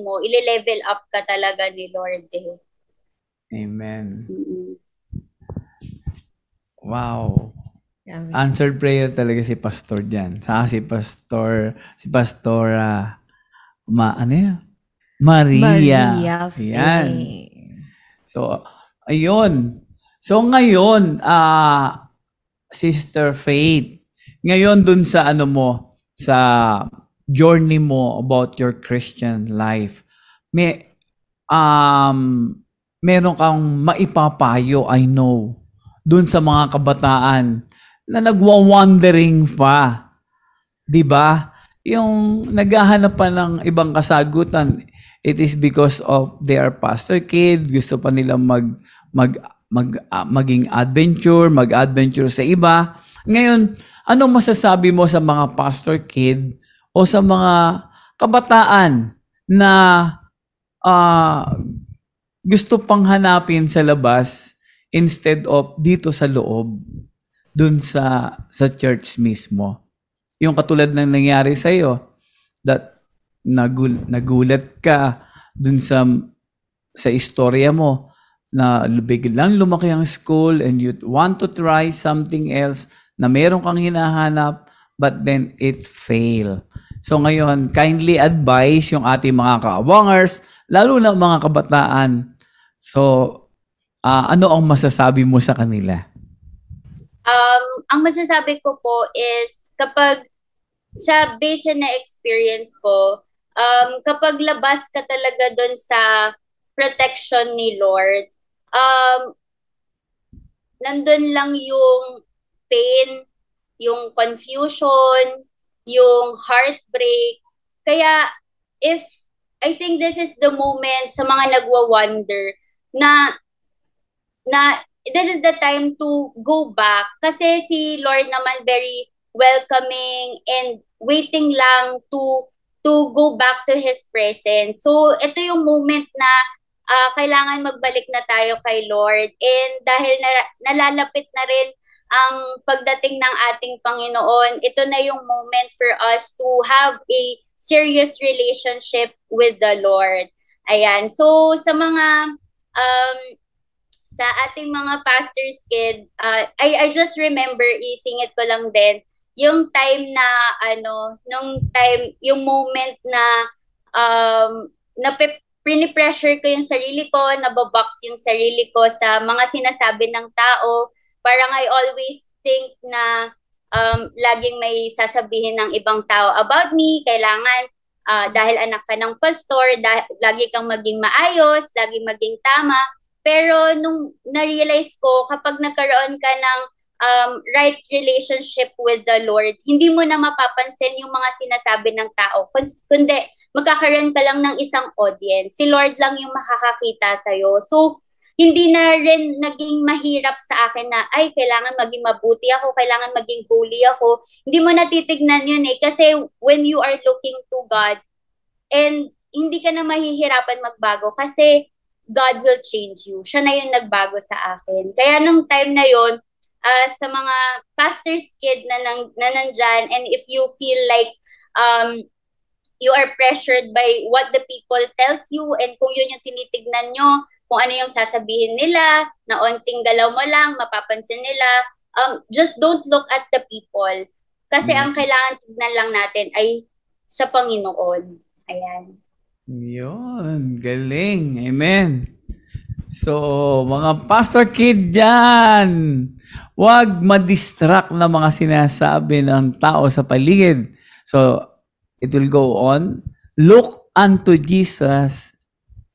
mo, ile-level up ka talaga ni Lord. Amen. Mm-hmm. Wow. Answered prayer talaga si Pastor dyan. Si Pastora, Maria. Ayan. So, ayun. So, ngayon, Sister Faith, ngayon dun sa sa journey mo about your Christian life, meron kang maipapayo, I know, dun sa mga kabataan na nagwa-wondering pa. 'Di ba? yung naghahanap pa ng ibang kasagutan. It is because of their pastor kid, gusto pa nilang maging mag-adventure sa iba. Ngayon, ano masasabi mo sa mga pastor kid o sa mga kabataan na gusto pang hanapin sa labas instead of dito sa loob, dun sa church mismo? Yung katulad ng nangyari sa iyo, that nagulat ka dun sa istorya mo na biglang lumaki ang school and you want to try something else na meron kang hinahanap but then it fail. So ngayon, kindly advise yung ating mga kaabangers, lalo na mga kabataan. So, ano ang masasabi mo sa kanila? Ang masasabi ko po is kapag sa base na experience ko, kapag labas ka talaga doon sa protection ni Lord, nandun lang yung pain, yung confusion, yung heartbreak. Kaya I think this is the moment sa mga nagwa-wonder na this is the time to go back. Kasi si Lord naman very welcoming and waiting lang to go back to His presence. So, ito yung moment na kailangan magbalik na tayo kay Lord. And dahil nalalapit na rin ang pagdating ng ating Panginoon, ito na yung moment for us to have a serious relationship with the Lord. Ayan. So, sa mga sa ating mga pastor's kid, I just remember isingit ko lang din yung time na yung moment na pinipressure ko yung sarili ko, nababox yung sarili ko sa mga sinasabi ng tao. Parang I always think na laging may sasabihin ng ibang tao about me, kailangan dahil anak ka ng pastor, lagi kang maging maayos, lagi maging tama. Pero nung na-realize ko, kapag nagkaroon ka ng right relationship with the Lord, hindi mo na mapapansin yung mga sinasabi ng tao. Kundi magkakaroon ka lang ng isang audience. Si Lord lang yung makakakita sa'yo. So, hindi na rin naging mahirap sa akin na, ay, kailangan maging mabuti ako, kailangan maging holy ako. Hindi mo natitignan yun eh. Kasi when you are looking to God, and hindi ka na mahihirapan magbago kasi God will change you. Siya na yung nagbago sa akin. Kaya nung time na yun, sa mga pastor's kid na nandyan, and if you feel like you are pressured by what the people tells you, and kung yun yung tinitignan nyo, kung ano yung sasabihin nila, na onting galaw mo lang, mapapansin nila, just don't look at the people. Kasi ang kailangan tignan lang natin ay sa Panginoon. Ayan. Yun, galing. Amen. So, mga pastor kid dyan, huwag madistract na mga sinasabi ng tao sa paligid. So, it will go on. Look unto Jesus,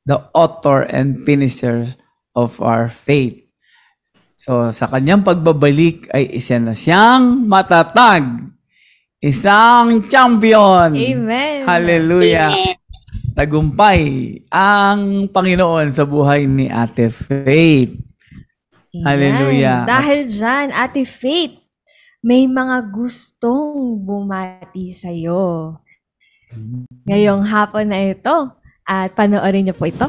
the author and finisher of our faith. So, sa kanyang pagbabalik ay isa na siyang matatag. Isang champion. Amen. Hallelujah. Amen. Tagumpay ang Panginoon sa buhay ni Ate Faith. Ayan. Hallelujah. Dahil dyan, Ate Faith, may mga gustong bumati sa'yo. Ngayong hapon na ito, at panoorin niyo po ito.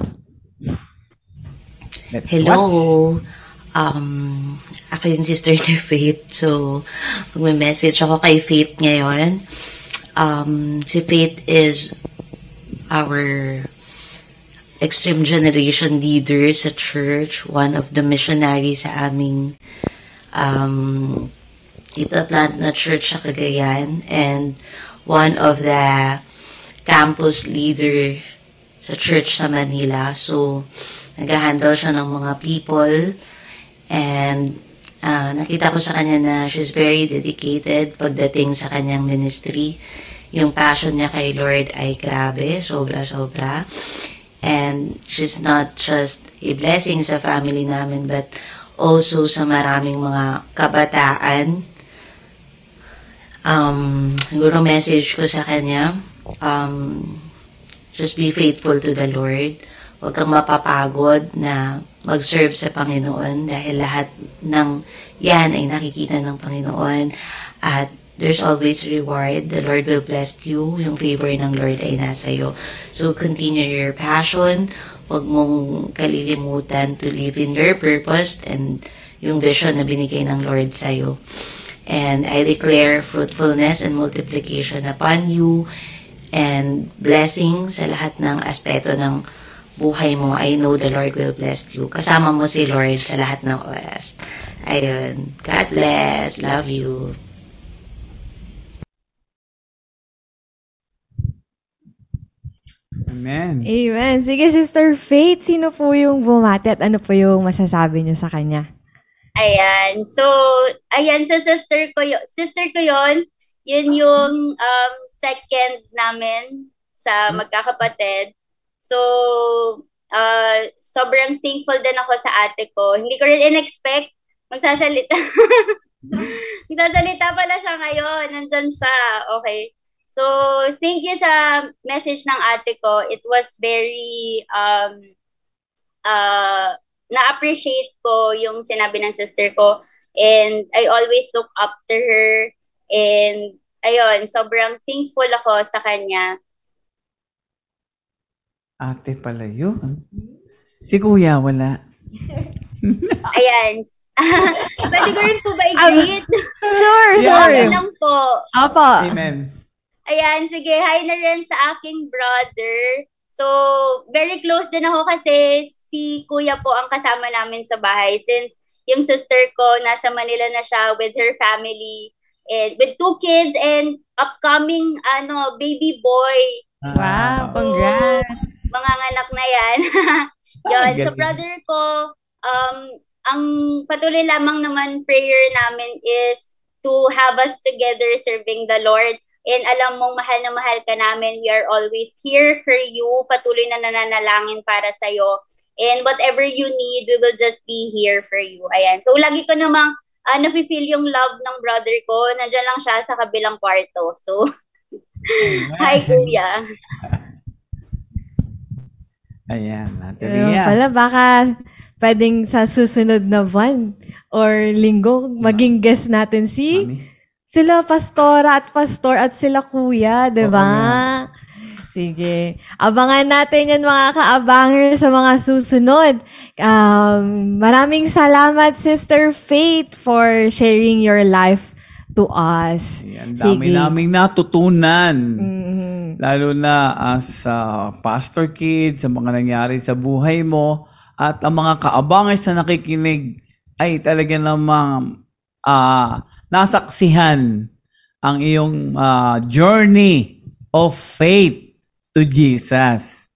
Let's Hello. watch. Ako yung sister ni Faith. So, mag-message ako kay Faith ngayon. Si Faith is our extreme generation leader sa church, one of the missionaries sa aming ipaplant na church sa Cagayan, and one of the campus leader sa church sa Manila. So, nag-handle siya ng mga people, and nakita ko sa kanya na she's very dedicated pagdating sa kanyang ministry. Yung passion niya kay Lord ay grabe, sobra-sobra. And she's not just a blessing sa family namin, but also sa maraming mga kabataan. Siguro message ko sa kanya, just be faithful to the Lord. Huwag kang mapapagod na mag-serve sa Panginoon dahil lahat ng yan ay nakikita ng Panginoon at there's always reward. The Lord will bless you. Yung favor ng Lord ay nasa iyo. So, continue your passion. Huwag mong kalilimutan to live in your purpose and yung vision na binigay ng Lord sa iyo. And I declare fruitfulness and multiplication upon you and blessing sa lahat ng aspeto ng buhay mo. I know the Lord will bless you. Kasama mo si Lord sa lahat ng oras. Ayun. God bless. Love you. Amen. Amen. Sige, Sister Faith, sino po yung bumati at ano po yung masasabi niyo sa kanya? Ayan. So, ayan sa sister ko yun. Yun yung second namin sa magkakapatid. So, sobrang thankful din ako sa ate ko. Hindi ko rin in-expect magsasalita. Magsasalita pala siya ngayon. Nandyan siya. Okay. So, thank you sa message ng ate ko. It was very, na-appreciate ko yung sinabi ng sister ko. And I always look up to her. And, ayun, sobrang thankful ako sa kanya. Ate pala yun. Si Kuya, wala. Ayan. Pwede ko rin po ba i-greet? Sure. Okay lang po. Apo. Amen. Ayan, sige. Hi na rin sa aking brother. So, very close din ako kasi si Kuya po ang kasama namin sa bahay. Since yung sister ko, nasa Manila na siya with her family. And with 2 kids and upcoming baby boy. Wow, congrats. Mga anak na yan. Yun, sa galing. brother ko, ang patuloy lamang naman prayer namin is to have us together serving the Lord. And alam mong mahal na mahal ka namin. We are always here for you. Patuloy na nananalangin para sa'yo. And whatever you need, we will just be here for you. Ayan. So, lagi ko namang nafe-feel yung love ng brother ko. Nandiyan lang siya sa kabilang kwarto. So, hi, Kuya. Ayan, Ate Ayun Ria. pala, baka pwedeng sa susunod na buwan or linggo, maging guest natin Mami. sila pastora at pastor at sila kuya, di Oo ba? nga. Sige. Abangan natin yan mga kaabanger sa mga susunod. Maraming salamat, Sister Faith, for sharing your life to us. Ang dami naming natutunan. Lalo na as pastor kid, sa mga nangyari sa buhay mo, at ang mga kaabangers na nakikinig ay talaga namang nasaksihan ang iyong journey of faith to Jesus.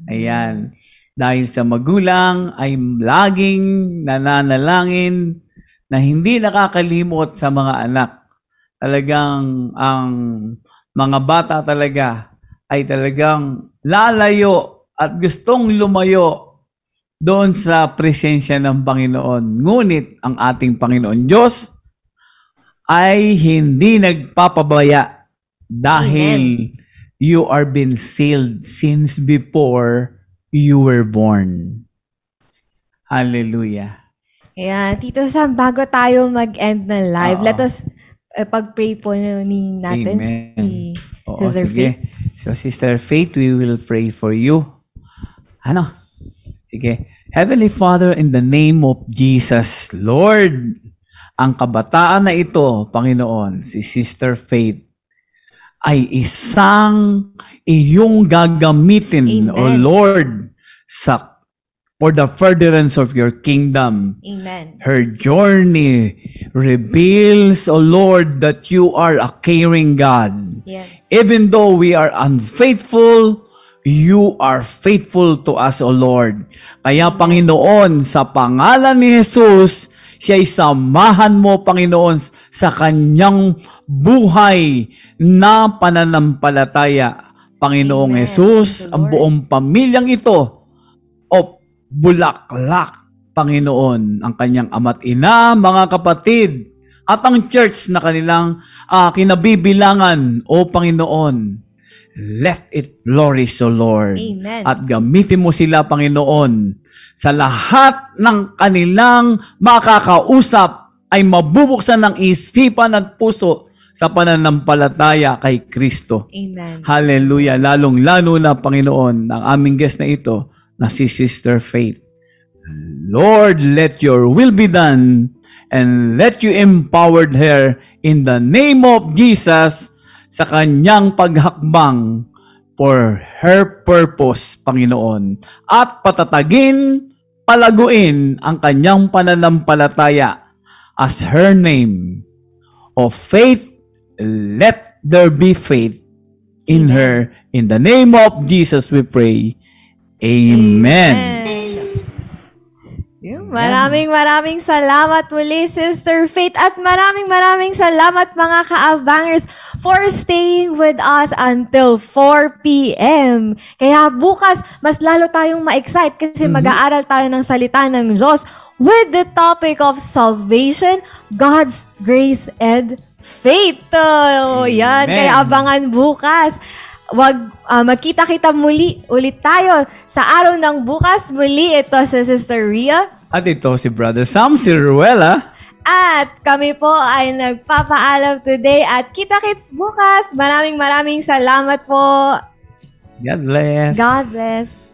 Ayan. Dahil sa magulang ay laging nananalangin na hindi nakakalimot sa mga anak. Talagang ang mga bata talaga ay talagang lalayo at gustong lumayo doon sa presensya ng Panginoon. Ngunit ang ating Panginoon Diyos ay hindi nagpapabaya dahil you are been sealed since before you were born. Hallelujah. Ayan, Tito Sam, bago tayo mag-end ng live, let us pag-pray po natin Amen. si Oo, Sister sige. Faith. So, Sister Faith, we will pray for you. Sige. Heavenly Father, in the name of Jesus, Lord, ang kabataan na ito, Panginoon, si Sister Faith, ay isang iyong gagamitin, Amen. O Lord, for the furtherance of your kingdom. Amen. Her journey reveals, O Lord, that you are a caring God. Yes. Even though we are unfaithful, you are faithful to us, O Lord. Kaya, Panginoon, sa pangalan ni Jesus, siya'y samahan mo, Panginoon, sa kanyang buhay na pananampalataya. Panginoong Amen. Jesus, Thank you, ang Lord. buong pamilyang ito, o bulaklak, Panginoon, ang kanyang ama't ina, mga kapatid, at ang church na kanilang kinabibilangan, O Panginoon, let it flourish, O Lord. Amen. At gamitin mo sila, Panginoon, sa lahat ng kanilang makakausap ay mabubuksan ng isipan at puso sa pananampalataya kay Kristo. Amen. Hallelujah. Lalong-lalo na, Panginoon, ang aming guest na ito, na si Sister Faith. Lord, let your will be done and let you empower her in the name of Jesus sa kanyang paghakbang for her purpose, Panginoon. At patatagin, palaguin ang kanyang pananampalataya as her name of faith. Let there be faith in her. In the name of Jesus we pray. Amen. Maraming salamat muli, Sister Faith, at maraming salamat mga ka-abangers for staying with us until 4 p.m. Kaya bukas, mas lalo tayong ma-excite kasi mag-aaral tayo ng salita ng Diyos with the topic of salvation, God's grace and faith. Yan, kaya abangan bukas. Magkita-kita ulit tayo sa araw ng bukas. Muli, ito si Sister Rhea. At ito si Brother Sam, si Ruela. At kami po ay nagpapaalam today at kita-kits bukas. Maraming salamat po. God bless. God bless.